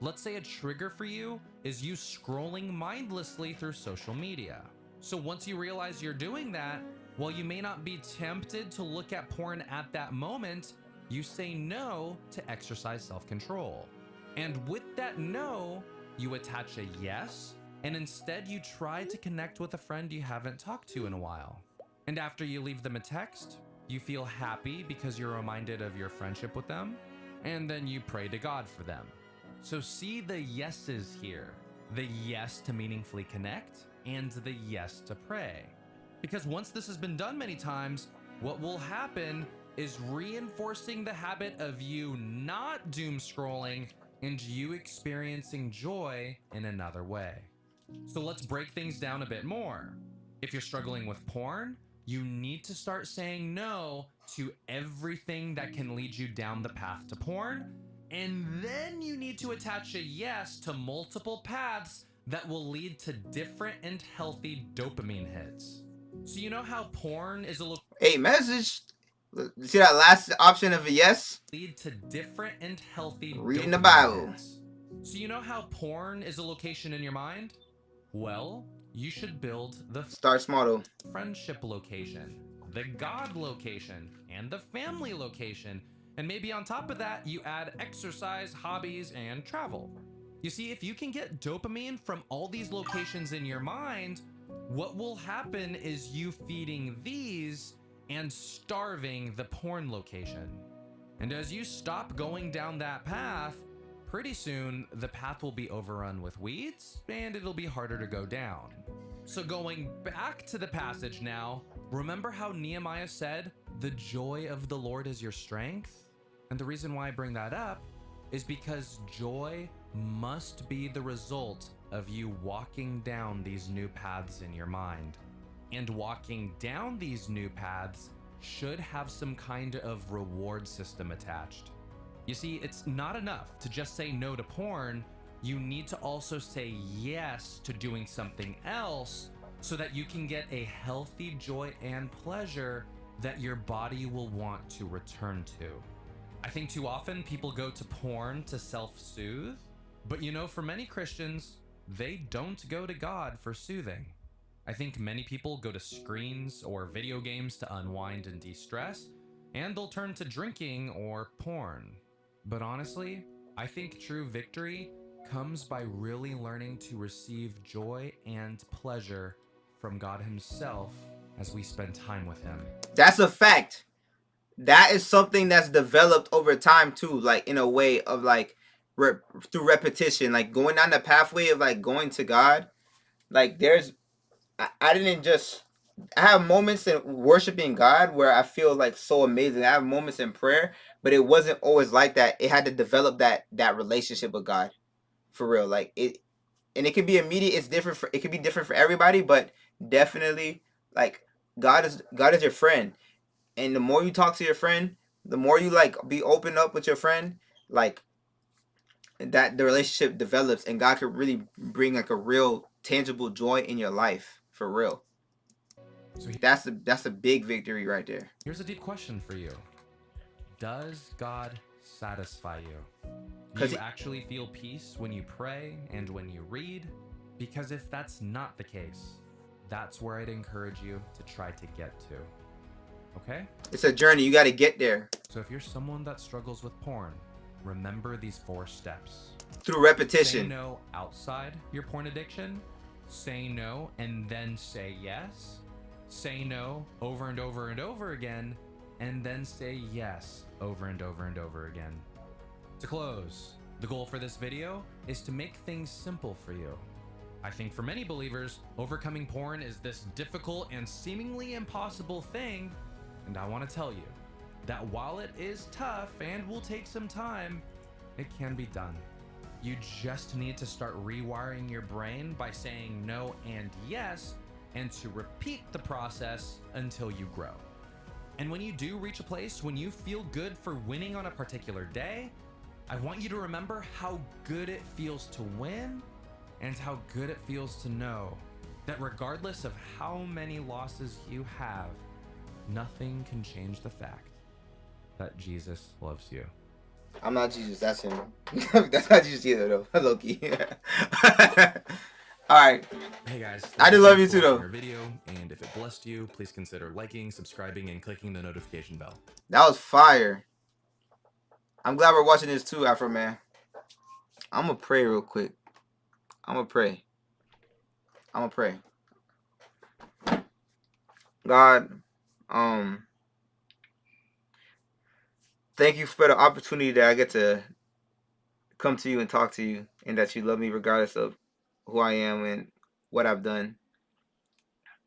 S22: Let's say a trigger for you is you scrolling mindlessly through social media. So once you realize you're doing that, while you may not be tempted to look at porn at that moment, you say no to exercise self-control. And with that no, you attach a yes, and instead you try to connect with a friend you haven't talked to in a while. And after you leave them a text, you feel happy because you're reminded of your friendship with them, and then you pray to God for them. So see the yeses here. The yes to meaningfully connect and the yes to pray. Because once this has been done many times, what will happen is reinforcing the habit of you not doom scrolling and you experiencing joy in another way. So let's break things down a bit more. If you're struggling with porn, you need to start saying no to everything that can lead you down the path to porn. And then you need to attach a yes to multiple paths that will lead to different and healthy dopamine hits. So you know how porn is a
S1: Hey, message. See that last option of a yes?
S22: lead to different and healthy
S1: Reading the
S22: dopamine
S1: Bible.
S22: hits. So you know how porn is a location in your mind? Well, you should build the
S1: Start small though.
S22: friendship location, the God location, and the family location. And maybe on top of that, you add exercise, hobbies, and travel. You see, if you can get dopamine from all these locations in your mind, what will happen is you feeding these and starving the porn location. And as you stop going down that path, pretty soon the path will be overrun with weeds and it'll be harder to go down. So going back to the passage now, remember how Nehemiah said, "The joy of the Lord is your strength"? And the reason why I bring that up is because joy must be the result of you walking down these new paths in your mind. And walking down these new paths should have some kind of reward system attached. You see, it's not enough to just say no to porn. You need to also say yes to doing something else so that you can get a healthy joy and pleasure that your body will want to return to. I think too often people go to porn to self-soothe, but you know, for many Christians, they don't go to God for soothing. I think many people go to screens or video games to unwind and de-stress, and they'll turn to drinking or porn. But honestly, I think true victory comes by really learning to receive joy and pleasure from God Himself as we spend time with Him.
S1: That's a fact. That is something that's developed over time too, like in a way of like through repetition, like going down the pathway of like going to God. Like I didn't just, I have moments in worshiping God where I feel like so amazing. I have moments in prayer, but it wasn't always like that. It had to develop that relationship with God for real. Like it, and it can be immediate. It's different. It can be different for everybody, but definitely, like God is your friend, and the more you talk to your friend, the more you like be open up with your friend, like that the relationship develops, and God could really bring like a real tangible joy in your life for real.
S22: So
S1: that's a big victory right there.
S22: Here's a deep question for you. Does God satisfy you? Do
S1: 'Cause
S22: you actually feel peace when you pray and when you read? Because if that's not the case, that's where I'd encourage you to try to get to. Okay?
S1: It's a journey. You got to get there
S22: So if you're someone that struggles with porn, remember these 4 steps.
S1: through repetition.
S22: Say no outside your porn addiction. Say no and then say yes. Say no over and over and over again. And then say yes over and over and over again. To close, the goal for this video is to make things simple for you. I think for many believers, overcoming porn is this difficult and seemingly impossible thing. And I want to tell you that while it is tough and will take some time, it can be done. You just need to start rewiring your brain by saying no and yes, and to repeat the process until you grow. And when you do reach a place when you feel good for winning on a particular day, I want you to remember how good it feels to win and how good it feels to know that regardless of how many losses you have, nothing can change the fact that Jesus loves you.
S1: I'm not Jesus. That's him. That's not Jesus either, though. Low-key. All right.
S22: Hey guys,
S1: I do love you too, though.
S22: Our video, and if it blessed you, please consider liking, subscribing, and clicking the notification bell.
S1: That was fire. I'm glad we're watching this too, Afro Man. I'm gonna pray real quick. I'm gonna pray. God, thank you for the opportunity that I get to come to you and talk to you, and that you love me regardless of who I am and what I've done.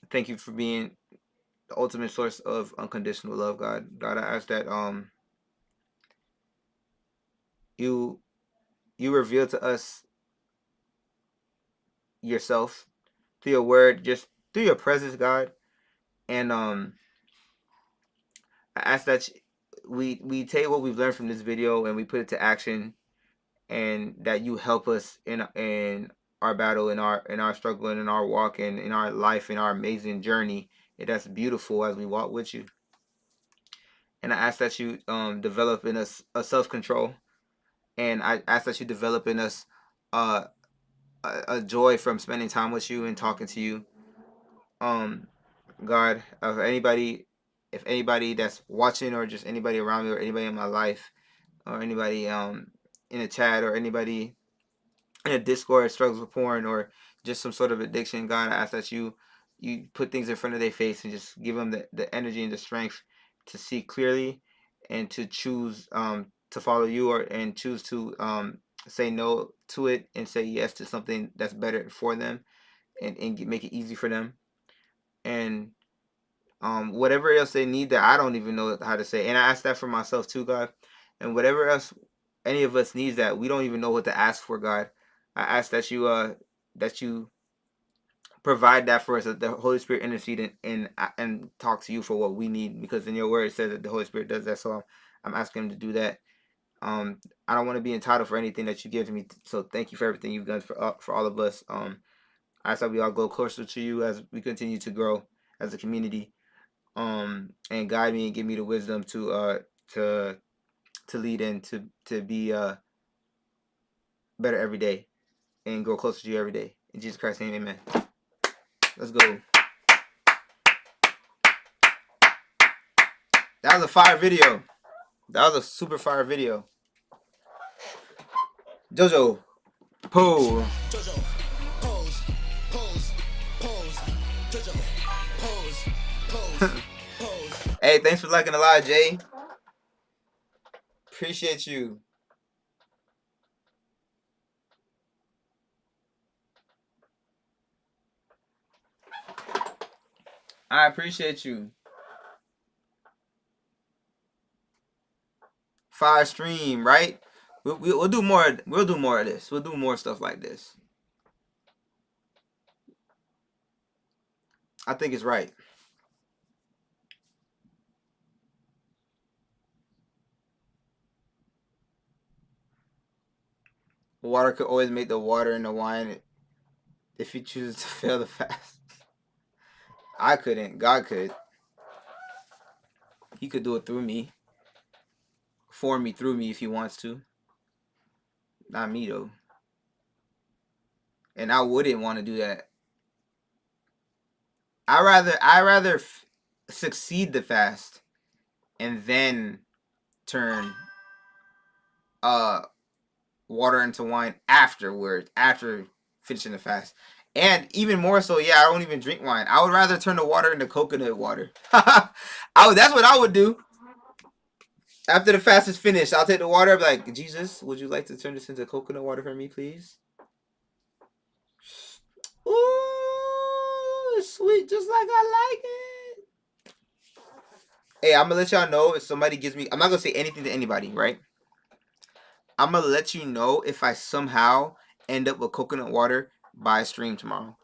S1: Thank you for being the ultimate source of unconditional love, God. God, I ask that you reveal to us yourself through your word, just through your presence, God. And I ask that we take what we've learned from this video and we put it to action, and that you help us in our battle, in our struggle, and in our walk, and in our life, in our amazing journey. That's beautiful as we walk with you. And I ask that you develop in us a self-control, and I ask that you develop in us a joy from spending time with you and talking to you. God, if anybody that's watching, or just anybody around me, or anybody in my life, or anybody in a chat, or anybody in a Discord struggles with porn, or just some sort of addiction, God, I ask that you put things in front of their face and just give them the energy and the strength to see clearly, and to choose to follow you, and choose to say no to it and say yes to something that's better for them, and make it easy for them. And whatever else they need that I don't even know how to say. And I ask that for myself too, God. And whatever else any of us needs that we don't even know what to ask for, God, I ask that you provide that for us, that the Holy Spirit intercede and talk to you for what we need, because in your word it says that the Holy Spirit does that. So I'm asking him to do that. I don't want to be entitled for anything that you give to me. So thank you for everything you've done for all of us. I ask that we all go closer to you as we continue to grow as a community. And guide me and give me the wisdom to lead and to be better every day and grow closer to you every day. In Jesus Christ's name, amen. Let's go. That was a fire video. That was a super fire video. Jojo, pose.
S2: Jojo, pose, pose, pose. Jojo, pose, pose, pose.
S1: Hey, thanks for liking the live, Jay. Appreciate you. I appreciate you. Fire stream, right? We'll do more. We'll do more of this. We'll do more stuff like this. I think it's right. Water could always make the water in the wine if he chooses to fail the fast. I couldn't. God could. He could do it through me. For me, through me if he wants to. Not me though. And I wouldn't want to do that. I rather succeed the fast and then turn water into wine afterwards, after finishing the fast. And even more so, yeah, I don't even drink wine. I would rather turn the water into coconut water. That's what I would do. After the fast is finished, I'll take the water. I'll be like, Jesus, would you like to turn this into coconut water for me, please? Ooh, sweet, just like I like it. Hey, I'm gonna let y'all know if somebody gives me. I'm not gonna say anything to anybody, right? I'm gonna let you know if I somehow end up with coconut water by stream tomorrow.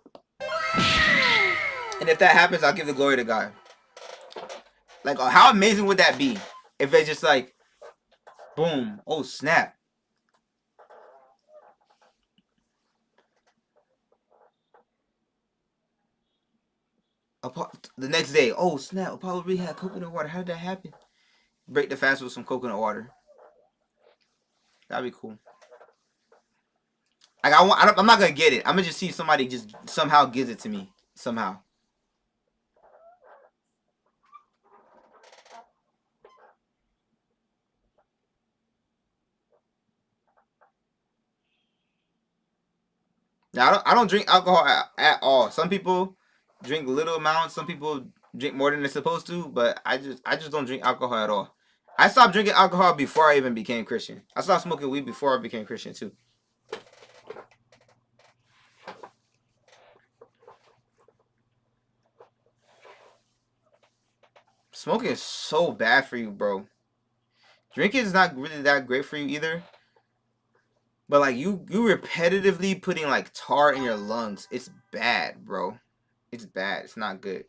S1: And if that happens, I'll give the glory to God. Like, how amazing would that be? If it's just like, boom, oh snap. The next day, oh snap, Apollo really had coconut water. How did that happen? Break the fast with some coconut water. That'd be cool. Like I'm not gonna get it. I'm gonna just see if somebody just somehow gives it to me. Somehow. Now I don't drink alcohol at all. Some people drink little amounts. Some people drink more than they're supposed to. But I just don't drink alcohol at all. I stopped drinking alcohol before I even became Christian. I stopped smoking weed before I became Christian too. Smoking is so bad for you, bro. Drinking is not really that great for you either. But like you repetitively putting like tar in your lungs. It's bad, bro. It's bad. It's not good.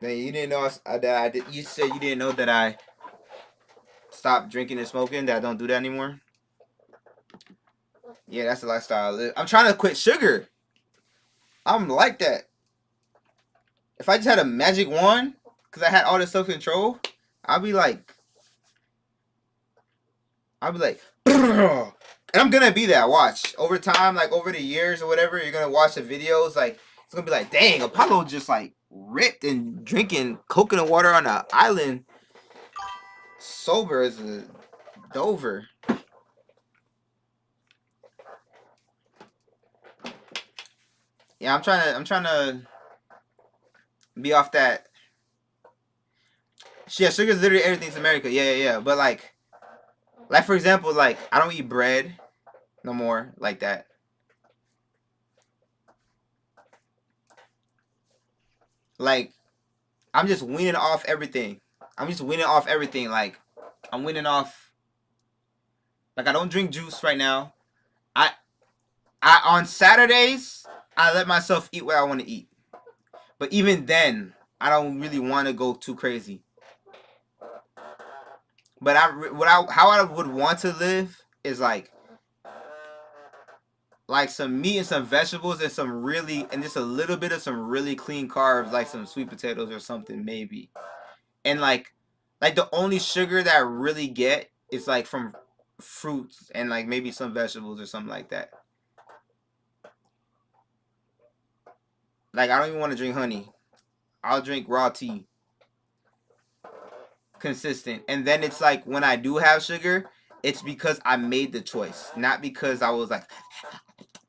S1: Man, you didn't know that I did. You said you didn't know that I stopped drinking and smoking. That I don't do that anymore. Yeah, that's the lifestyle I live. I'm trying to quit sugar. I'm like that. If I just had a magic wand, because I had all this self-control, I'd be like, and I'm gonna be that. Watch over time, like over the years or whatever. You're gonna watch the videos. Like it's gonna be like, dang, Apollo just like ripped and drinking coconut water on an island, sober as a Dover. Yeah, I'm trying to be off that. Yeah, sugar's literally everything to America. Yeah. But like for example, like I don't eat bread no more like that. Like I'm just weaning off everything. Like I'm weaning off. Like I don't drink juice right now. I on Saturdays I let myself eat what I want to eat. But even then, I don't really want to go too crazy. But how I would want to live is like some meat and some vegetables and and just a little bit of some really clean carbs, like some sweet potatoes or something maybe. And like the only sugar that I really get is like from fruits and like maybe some vegetables or something like that. Like, I don't even want to drink honey. I'll drink raw tea. Consistent. And then it's like, when I do have sugar, it's because I made the choice. Not because I was like,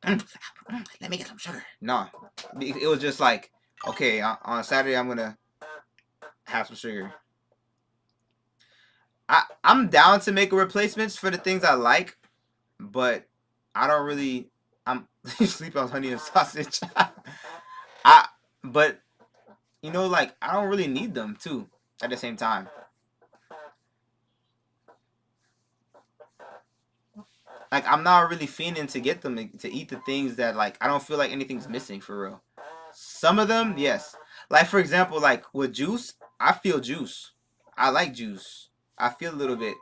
S1: let me get some sugar. No. It was just like, okay, on Saturday, I'm going to have some sugar. I'm down to make replacements for the things I like. But I don't really. I'm sleep on honey and sausage. But you know, like I don't really need them too. At the same time, like I'm not really fiending to get them to eat the things that like I don't feel like anything's missing for real. Some of them, yes. Like for example, like with juice, I feel juice. I like juice. I feel a little bit.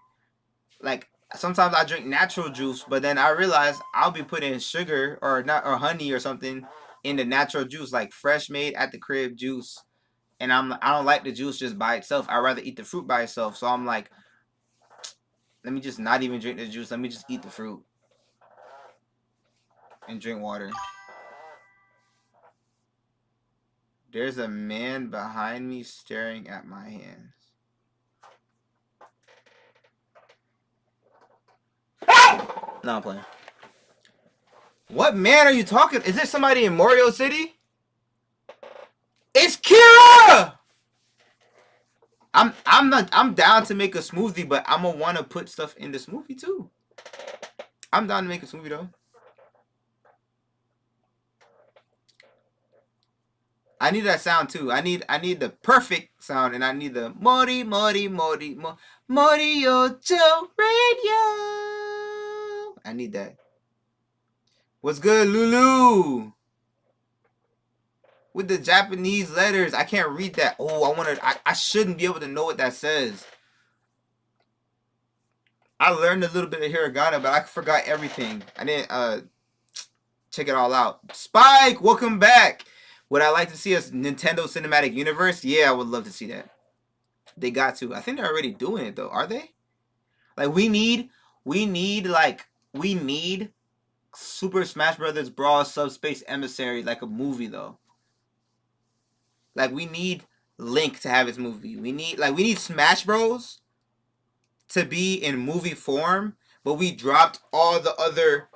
S1: Like sometimes I drink natural juice, but then I realize I'll be putting sugar or not or honey or something in the natural juice, like fresh made at the crib juice. And I don't like the juice just by itself. I'd rather eat the fruit by itself. So I'm like, let me just not even drink the juice. Let me just eat the fruit and drink water. There's a man behind me staring at my hands. No, I'm playing. What man are you talking? Is this somebody in Morio City? It's Kira! I'm down to make a smoothie, but I'm gonna want to put stuff in the smoothie too. I'm down to make a smoothie though. I need that sound too. I need the perfect sound, and I need the Mori Morio Radio. I need that. What's good, Lulu? With the Japanese letters, I can't read that. Oh, I shouldn't be able to know what that says. I learned a little bit of hiragana, but I forgot everything. I didn't check it all out. Spike, welcome back. Would I like to see a Nintendo Cinematic Universe? Yeah, I would love to see that. They got to. I think they're already doing it though. Are they? Like we need Super Smash Brothers Brawl Subspace Emissary, like a movie though. Like we need Link to have his movie. We need Smash Bros to be in movie form, but we dropped all the other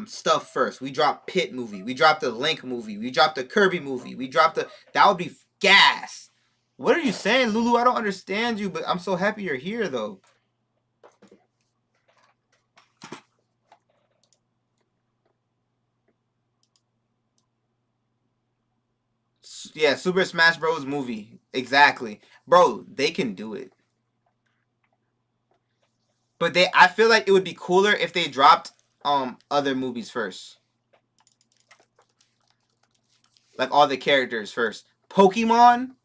S1: stuff first. We dropped Pit movie. We dropped the Link movie. We dropped the Kirby movie. That would be gas. What are you saying, Lulu? I don't understand you, but I'm so happy you're here though. Yeah, Super Smash Bros. Movie. Exactly. Bro, they can do it. But I feel like it would be cooler if they dropped other movies first. Like all the characters first. Pokemon?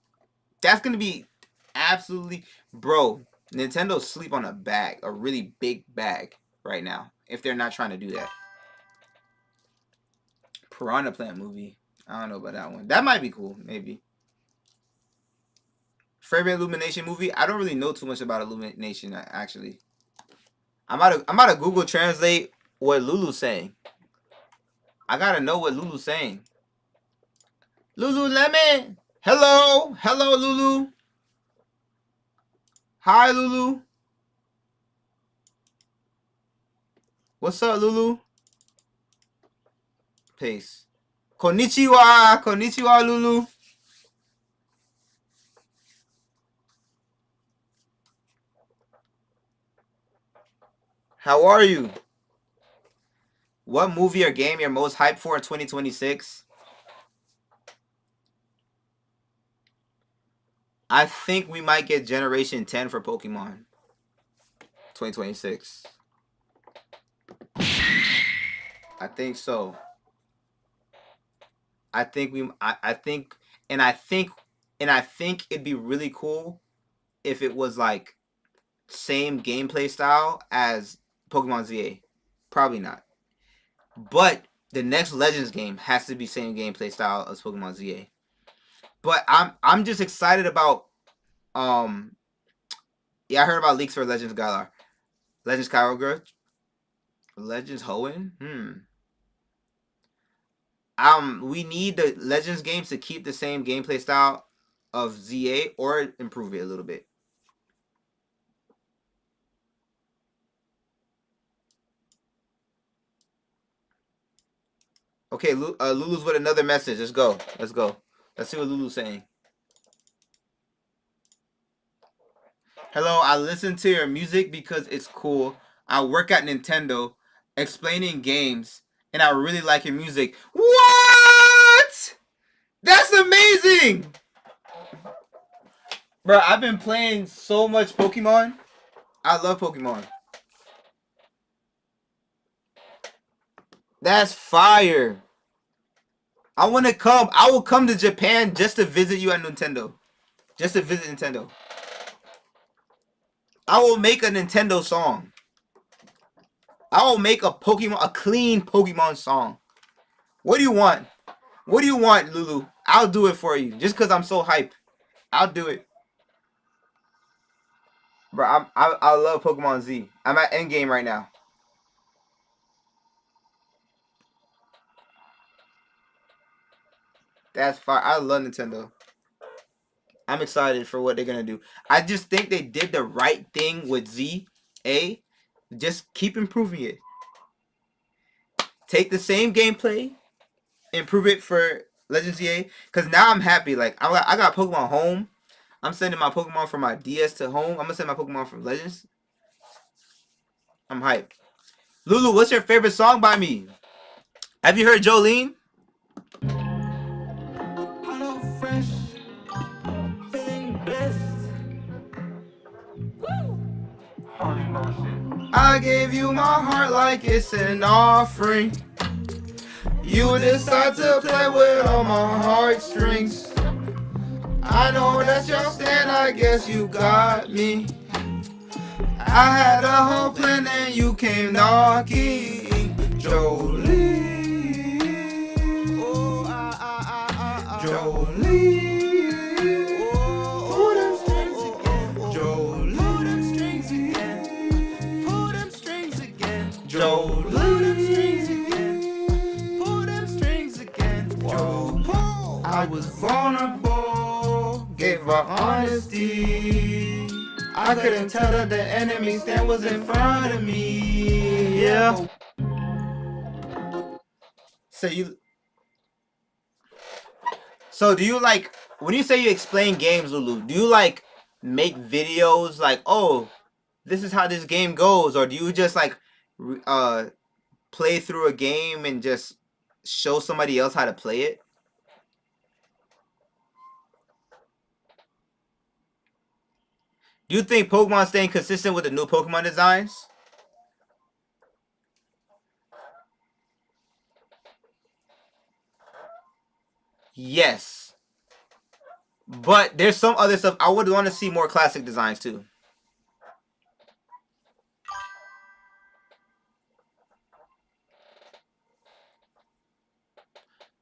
S1: That's gonna be absolutely... Bro, Nintendo sleep on a bag. A really big bag right now. If they're not trying to do that. Piranha Plant movie. I don't know about that one. That might be cool, maybe. Favorite Illumination movie? I don't really know too much about Illumination, actually. I'm about to Google Translate what Lulu's saying. I gotta know what Lulu's saying. Lululemon! Hello! Hello, Lulu! Hi, Lulu! What's up, Lulu? Peace. Konnichiwa! Konnichiwa, Lulu! How are you? What movie or game you're most hyped for in 2026? I think we might get Generation 10 for Pokemon. 2026. I think so. I think it'd be really cool if it was like same gameplay style as Pokemon ZA. Probably not. But the next Legends game has to be same gameplay style as Pokemon ZA. But I'm just excited about yeah, I heard about leaks for Legends Galar. Legends Kyogre. Legends Hoenn? We need the Legends games to keep the same gameplay style of ZA or improve it a little bit. Okay, Lulu's with another message. Let's go. Let's go. Let's see what Lulu's saying. Hello, I listen to your music because it's cool. I work at Nintendo explaining games, and I really like your music. What? That's amazing! Bro, I've been playing so much Pokemon. I love Pokemon. That's fire. I want to come. I will come to Japan just to visit you at Nintendo. Just to visit Nintendo. I will make a Nintendo song. I will make a clean Pokemon song. What do you want? What do you want, Lulu? I'll do it for you. Just because I'm so hyped. I'll do it. Bro, I love Pokemon Z. I'm at endgame right now. That's fire. I love Nintendo. I'm excited for what they're going to do. I just think they did the right thing with ZA. Just keep improving it. Take the same gameplay, improve it for Legends ZA. Because now I'm happy. Like, I got Pokemon Home. I'm sending my Pokemon from my DS to home. I'm going to send my Pokemon from Legends. I'm hyped. Lulu, what's your favorite song by me? Have you heard Jolene?
S2: Hello, fresh. Feeling blessed.
S1: I gave you my heart like it's an offering. You decide to play with all my heartstrings. I know that's your stand, I guess you got me. I had a whole plan and you came knocking. Jolene. Jolene.
S2: Pull them strings again. Jolene. Pull them strings again. Pull them strings again.
S1: Jolene.
S2: Pull them strings again. Pull them strings again. Jolene.
S1: I was vulnerable, gave her honesty. I couldn't tell that the enemy stand was in front of me. Yeah. So do you like, when you say you explain games, Lulu, do you like make videos like, oh, this is how this game goes, or do you just like play through a game and just show somebody else how to play it? Do you think Pokemon staying consistent with the new Pokemon designs? Yes. But there's some other stuff. I would want to see more classic designs too.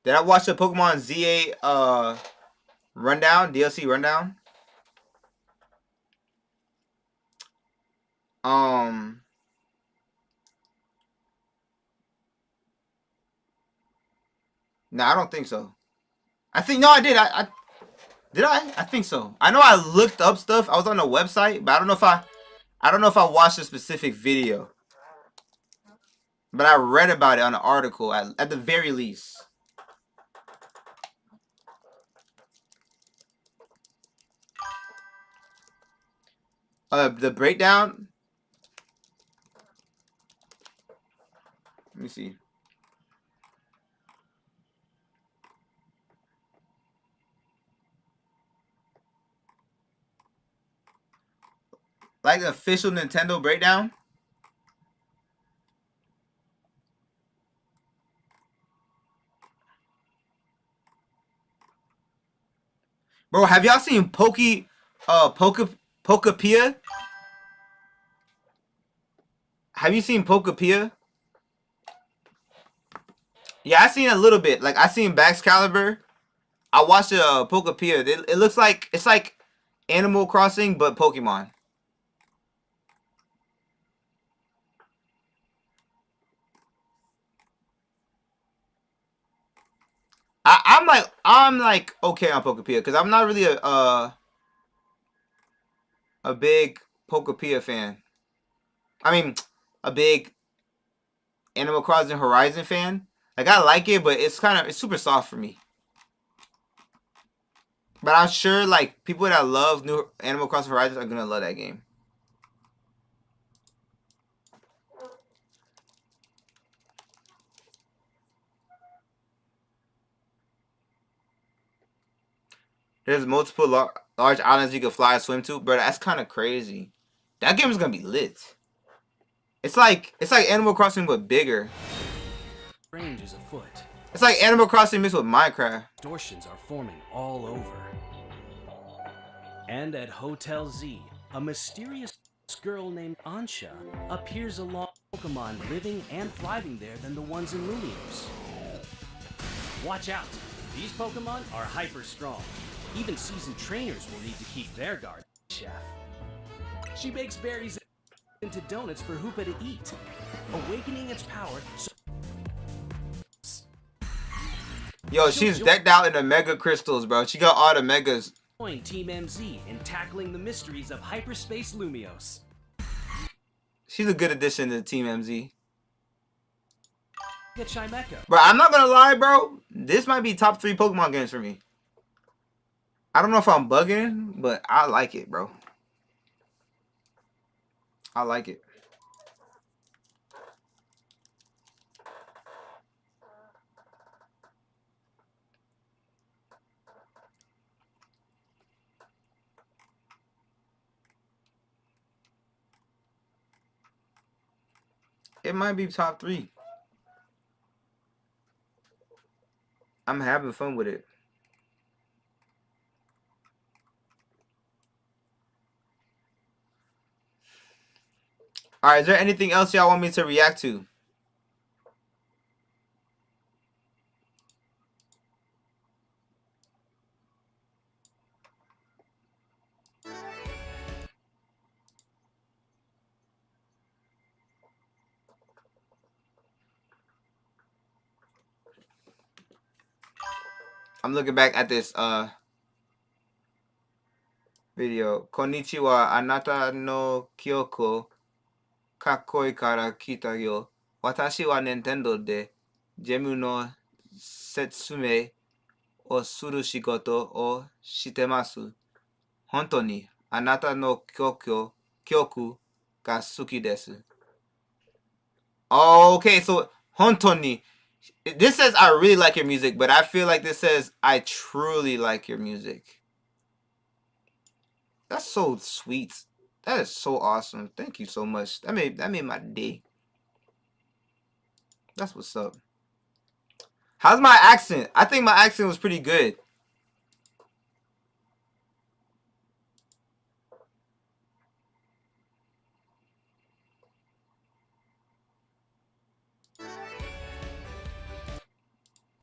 S1: Did I watch the Pokemon ZA rundown, DLC rundown? No, I don't think so. I think, no, I did. Did I? I think so. I know I looked up stuff. I was on the website, but I don't know if I watched a specific video. But I read about it on an article at the very least. The breakdown. Let me see. Like the official Nintendo breakdown. Bro, have y'all seen Pokepia? Have you seen Pokepia? Yeah, I seen a little bit. Like I seen Baxcalibur. I watched Pokepia. It looks like it's like Animal Crossing but Pokemon. I'm like okay on Pokepia because I'm not really a big Pokepia fan. I mean, a big Animal Crossing Horizon fan. Like I like it, but it's super soft for me. But I'm sure like people that love new Animal Crossing Horizons are gonna love that game. There's multiple large islands you can fly and swim to, bro. That's kind of crazy. That game is gonna be lit. It's like Animal Crossing but bigger.
S5: Range is afoot.
S1: It's like Animal Crossing mixed with Minecraft.
S5: Distortions are forming all over. And at Hotel Z, a mysterious girl named Ansha appears along with Pokemon living and thriving there than the ones in Lumiose. Watch out! These Pokemon are hyper strong. Even seasoned trainers will need to keep their guard, Chef. She bakes berries into donuts for Hoopa to eat, awakening its power.
S1: Yo, she's decked out in the Mega Crystals, bro. She got all the Megas.
S5: Join Team MZ in tackling the mysteries of hyperspace Lumiose.
S1: She's a good addition to Team MZ.
S5: Get Chimecho.
S1: Bro, I'm not gonna lie, bro. This might be top 3 Pokemon games for me. I don't know if I'm bugging, but I like it, bro. I like it. It might be top 3. I'm having fun with it. Alright, is there anything else y'all want me to react to? I'm looking back at this video. Konnichiwa, anata no kyoko kakkoi kara kita yo. Watashi wa Nintendo de gemu no setsume o suru shigoto o shitemasu. Honto ni anata no kyoku ga suki desu. Okay, so honto ni. This says I really like your music, but I feel like this says I truly like your music. That's so sweet. That is so awesome. Thank you so much. That made my day. That's what's up. How's my accent? I think my accent was pretty good.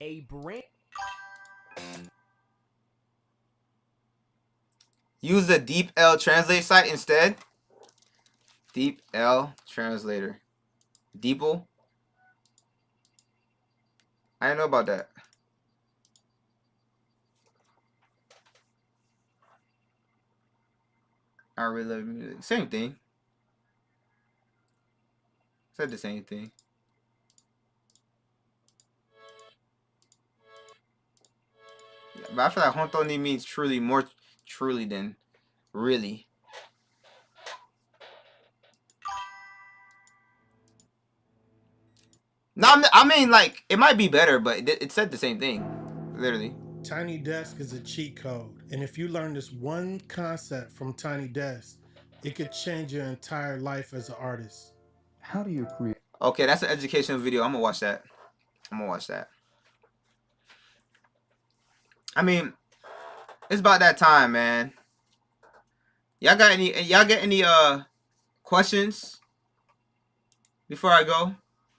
S5: A brand.
S1: Use the DeepL Translate site instead. DeepL Translator. DeepL. I didn't know about that. I really love music. Same thing. Said the same thing. Yeah, but I feel like honto ni means truly, more truly than really. No, I mean, like, it might be better, but it said the same thing, literally.
S8: Tiny Desk is a cheat code, and if you learn this one concept from Tiny Desk, it could change your entire life as an artist.
S1: How do you create? Okay, that's an educational video. I'm gonna watch that. I mean, it's about that time, man. Y'all got any questions before I go?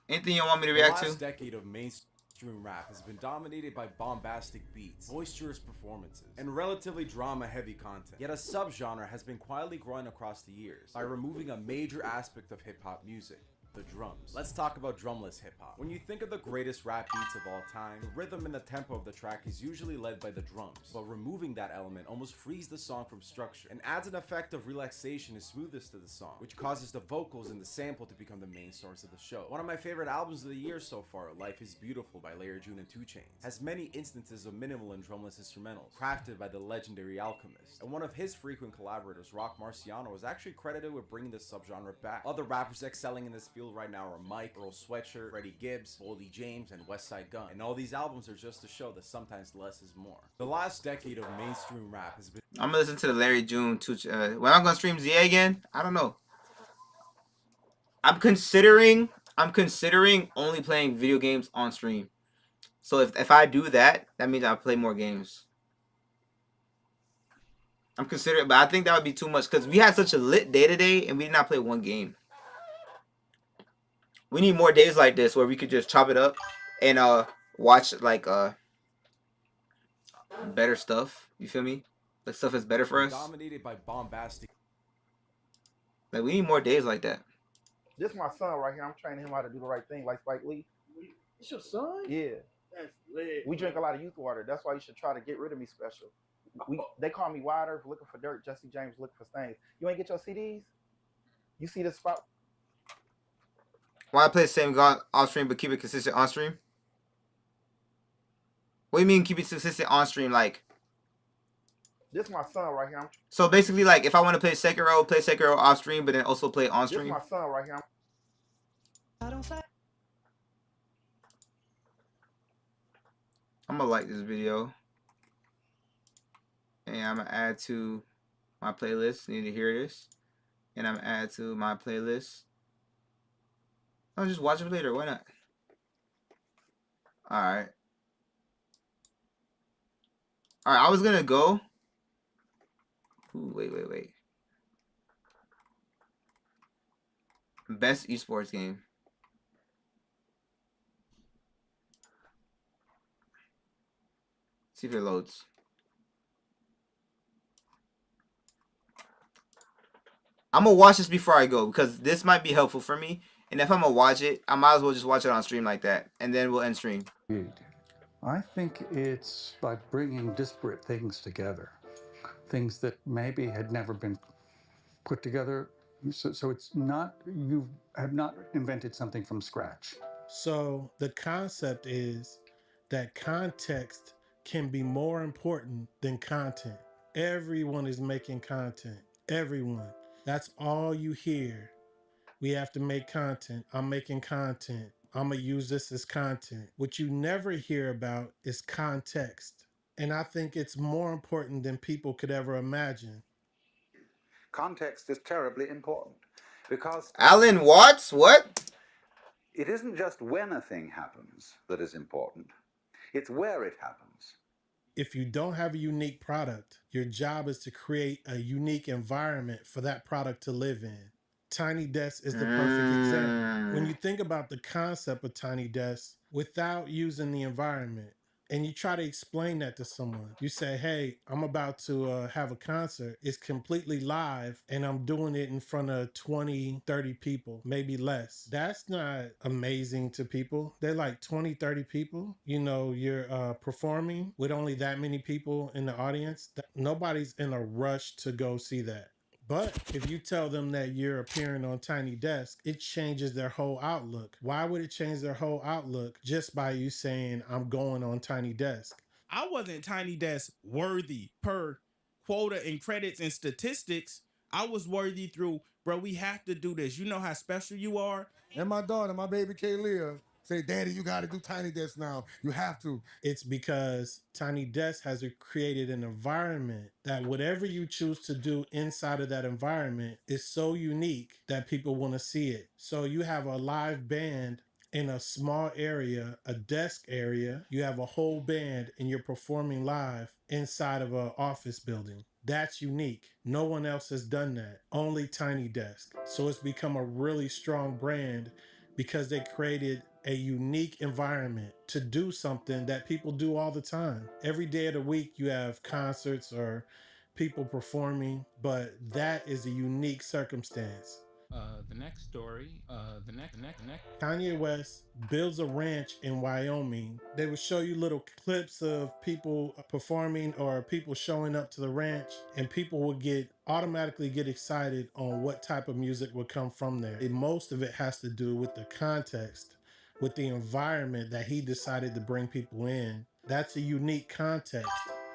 S1: Anything you want me to react to?
S23: The last decade of mainstream rap has been dominated by bombastic beats, boisterous performances, and relatively drama-heavy content. Yet a subgenre has been quietly growing across the years by removing a major aspect of hip-hop music: the drums. Let's talk about drumless hip-hop. When you think of the greatest rap beats of all time, the rhythm and the tempo of the track is usually led by the drums, but removing that element almost frees the song from structure and adds an effect of relaxation and smoothness to the song, which causes the vocals and the sample to become the main source of the show. One of my favorite albums of the year so far, Life is Beautiful by Larry June and 2 Chainz, has many instances of minimal and drumless instrumentals, crafted by the legendary Alchemist, and one of his frequent collaborators, Rock Marciano, was actually credited with bringing this subgenre back. Other rappers excelling in this field field right now are Mike, Earl Sweatshirt, Freddie Gibbs, Boldy James, and Westside Gunn. And all these albums are just to show that sometimes less is more. The last decade of mainstream rap has been...
S1: I'm gonna listen to the Larry June when I'm gonna stream ZA again. I don't know. I'm considering only playing video games on stream. So if I do that, that means I'll play more games. I'm considering, but I think that would be too much because we had such a lit day today and we did not play one game. We need more days like this where we could just chop it up and watch like better stuff. You feel me? Like stuff is better for us.
S23: Dominated by bombastic.
S1: Like we need more days like that.
S9: This is my son right here. I'm training him how to do the right thing, like Spike Lee.
S12: It's your son?
S9: Yeah.
S12: That's lit.
S9: We drink a lot of youth water. That's why you should try to get rid of me special. They call me Wide Earth looking for dirt. Jesse James looking for stains. You ain't get your CDs? You see this spot?
S1: Why play the same god off stream but keep it consistent on stream? What do you mean keep it consistent on stream? Like,
S9: this is my son right here.
S1: so basically, like, if I want to play Sekiro off stream, but then also play on
S9: This is
S1: stream.
S9: my son right here.
S1: I'm gonna like this video, and I'm gonna add to my playlist. Need to hear this, and I'm gonna add to my playlist. I'll just watch it later. Why not? All right. All right. I was gonna go. Ooh, wait. Best esports game. See if it loads. I'm gonna watch this before I go because this might be helpful for me. And if I'm gonna watch it, I might as well just watch it on stream like that, and then we'll end stream.
S10: I think it's by bringing disparate things together, things that maybe had never been put together. So it's not, you have not invented something from scratch.
S8: So the concept is that context can be more important than content. Everyone is making content. Everyone. That's all you hear. We have to make content. I'm making content. I'm going to use this as content. What you never hear about is context. And I think it's more important than people could ever imagine.
S13: Context is terribly important because
S1: Alan Watts, what?
S13: It isn't just when a thing happens that is important. It's where it happens.
S8: If you don't have a unique product, your job is to create a unique environment for that product to live in. Tiny Desk is the perfect example. When you think about the concept of Tiny Desk without using the environment, and you try to explain that to someone, you say, hey, I'm about to have a concert. It's completely live, and I'm doing it in front of 20, 30 people, maybe less. That's not amazing to people. They're like 20, 30 people. You know, you're performing with only that many people in the audience. Nobody's in a rush to go see that. But if you tell them that you're appearing on Tiny Desk, it changes their whole outlook. Why would it change their whole outlook just by you saying, I'm going on Tiny Desk?
S12: I wasn't Tiny Desk worthy per quota and credits and statistics. I was worthy through, bro, we have to do this. You know how special you are.
S24: And my daughter, my baby Kaylia, say, Daddy, you got to do Tiny Desk now. You have to.
S8: It's because Tiny Desk has created an environment that whatever you choose to do inside of that environment is so unique that people want to see it. So you have a live band in a small area, a desk area. You have a whole band and you're performing live inside of an office building. That's unique. No one else has done that. Only Tiny Desk. So it's become a really strong brand because they created a unique environment to do something that people do all the time. Every day of the week you have concerts or people performing, but that is a unique circumstance.
S25: The next story, the next.
S8: Kanye West builds a ranch in Wyoming. They would show you little clips of people performing or people showing up to the ranch, and people would automatically get excited on what type of music would come from there. And most of it has to do with the context, with the environment that he decided to bring people in. That's a unique context.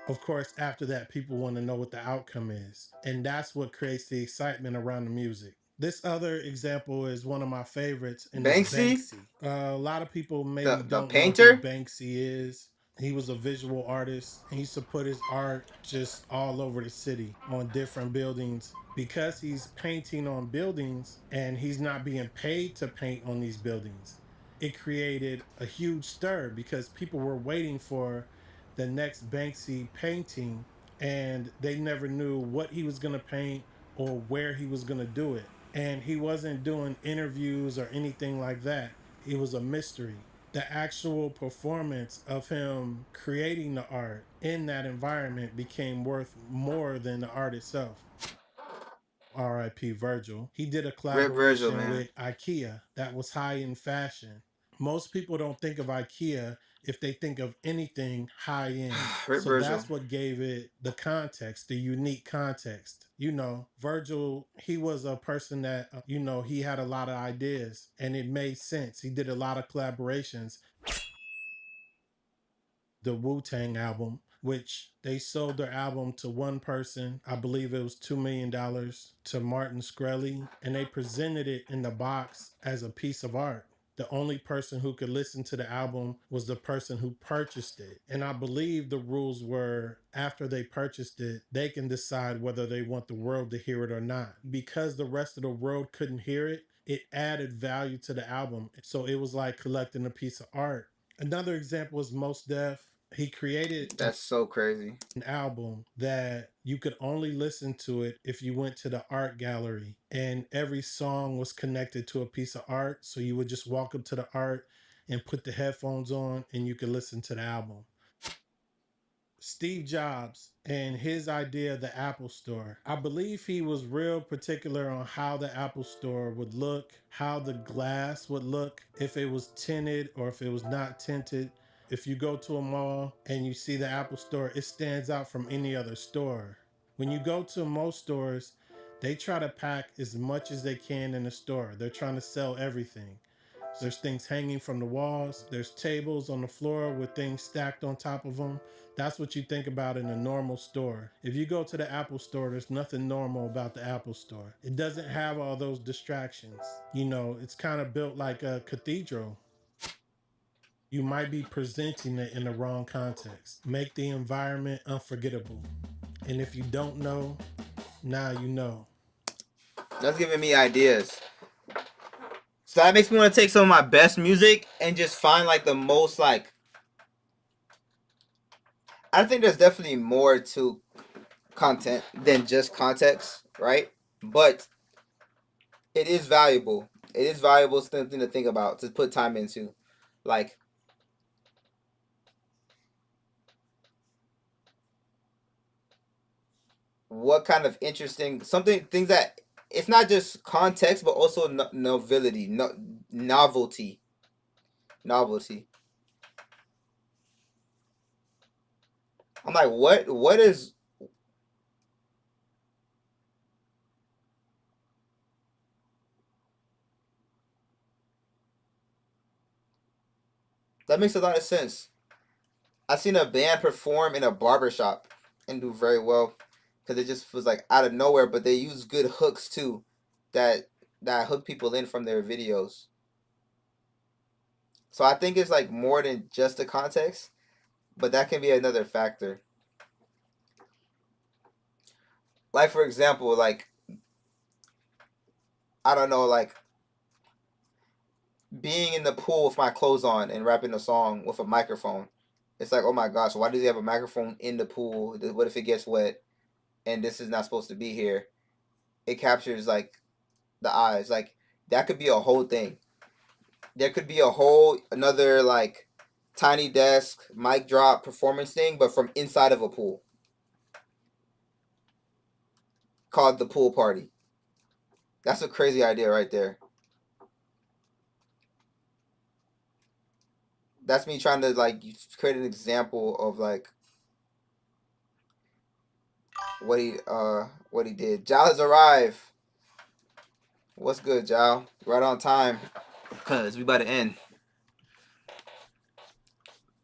S8: Of course, after that, people want to know what the outcome is. And that's what creates the excitement around the music. This other example is one of my favorites, and it's
S1: Banksy?
S8: Banksy. A lot of people maybe
S1: The
S8: don't know
S1: painter?
S8: who Banksy is. He was a visual artist. He used to put his art just all over the city on different buildings. Because he's painting on buildings and he's not being paid to paint on these buildings, it created a huge stir because people were waiting for the next Banksy painting and they never knew what he was going to paint or where he was going to do it. And he wasn't doing interviews or anything like that. It was a mystery. The actual performance of him creating the art in that environment became worth more than the art itself. R.I.P. Virgil. He did a
S1: Rip Virgil,
S8: collaboration
S1: man.
S8: with IKEA that was high in fashion. Most people don't think of IKEA if they think of anything high end.
S1: Rip
S8: So
S1: Virgil.
S8: that's what gave it the context, the unique context. You know, Virgil, he was a person that, you know, he had a lot of ideas and it made sense. He did a lot of collaborations. The Wu-Tang album, which they sold their album to one person. I believe it was $2 million to Martin Shkreli, and they presented it in the box as a piece of art. The only person who could listen to the album was the person who purchased it. And I believe the rules were after they purchased it, they can decide whether they want the world to hear it or not. Because the rest of the world couldn't hear it, it added value to the album. So it was like collecting a piece of art. Another example is Mos Def. He created
S1: That's so crazy.
S8: an album that you could only listen to it if you went to the art gallery, and every song was connected to a piece of art. So you would just walk up to the art and put the headphones on and you could listen to the album. Steve Jobs and his idea of the Apple Store. I believe he was real particular on how the Apple Store would look, how the glass would look, if it was tinted or if it was not tinted. If you go to a mall and you see the Apple Store, it stands out from any other store. When you go to most stores, they try to pack as much as they can in the store. They're trying to sell everything. There's things hanging from the walls. There's tables on the floor with things stacked on top of them. That's what you think about in a normal store. If you go to the Apple Store, there's nothing normal about the Apple Store. It doesn't have all those distractions. You know, it's kind of built like a cathedral. You might be presenting it in the wrong context. Make the environment unforgettable. And if you don't know, now you know.
S1: That's giving me ideas. So that makes me want to take some of my best music and just find like the most like. I think there's definitely more to content than just context, right? But it is valuable. It is valuable, something to think about, to put time into. Like, what kind of interesting things that it's not just context but also novelty. I'm like, what is that? Makes a lot of sense. I've seen a band perform in a barbershop and do very well because it just was like out of nowhere, but they use good hooks too that hook people in from their videos. So I think it's like more than just the context, but that can be another factor. Like, for example, like, I don't know, like being in the pool with my clothes on and rapping a song with a microphone. It's like, oh my gosh, why does he have a microphone in the pool? What if it gets wet and this is not supposed to be here? It captures like the eyes. Like, that could be a whole thing. There could be another like Tiny Desk mic drop performance thing, but from inside of a pool, called The Pool Party. That's a crazy idea right there. That's me trying to like create an example of like what he did. Jal has arrived. What's good, Jal? Right on time, cause we about to end.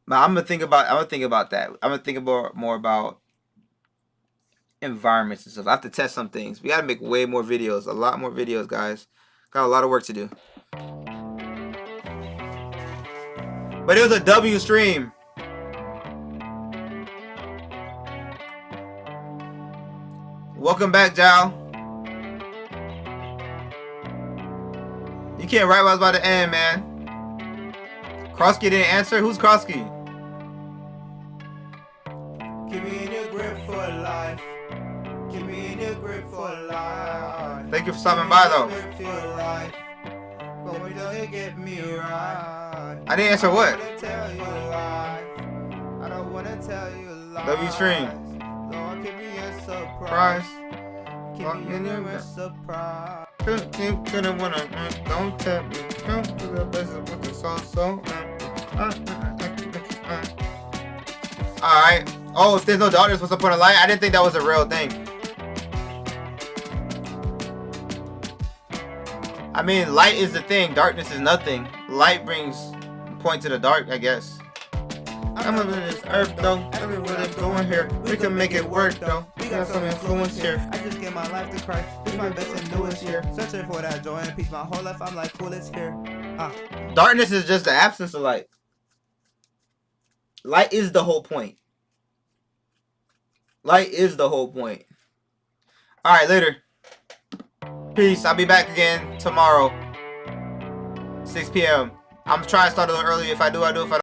S1: But I'm gonna think about that. I'm gonna think more about environments and stuff. I have to test some things. We gotta make way more videos. A lot more videos, guys. Got a lot of work to do. But it was a W stream. Welcome back, Jal. You can't write what I was about to end, man. Krosky didn't answer. Who's Krosky?
S2: Keep me in your grip for life. Keep me in your grip for life.
S1: Thank you for stopping by, though.
S2: Get me right.
S1: I didn't answer what?
S2: I don't wanna tell you lies.
S1: W stream.
S2: Lord, give me a surprise. Keep me in your surprise.
S1: Couldn't wanna, don't tell me. Don't do the best with the so. Alright. Oh, if there's no darkness, what's the point of light? I didn't think that was a real thing. I mean, light is the thing. Darkness is nothing. Light brings point to the dark, I guess. I'm over this earth, though. Everywhere I'm going here, we can make it work, though. We got some influence here.
S2: I just gave my life to Christ. It's my best and newest year. Searching for that joy and peace. My whole life, I'm like, cool, it's here.
S1: Darkness is just the absence of light. Light is the whole point. Light is the whole point. Alright, later. Peace. I'll be back again tomorrow. 6 p.m. I'm trying to start a little early. If I do, I do. If I don't,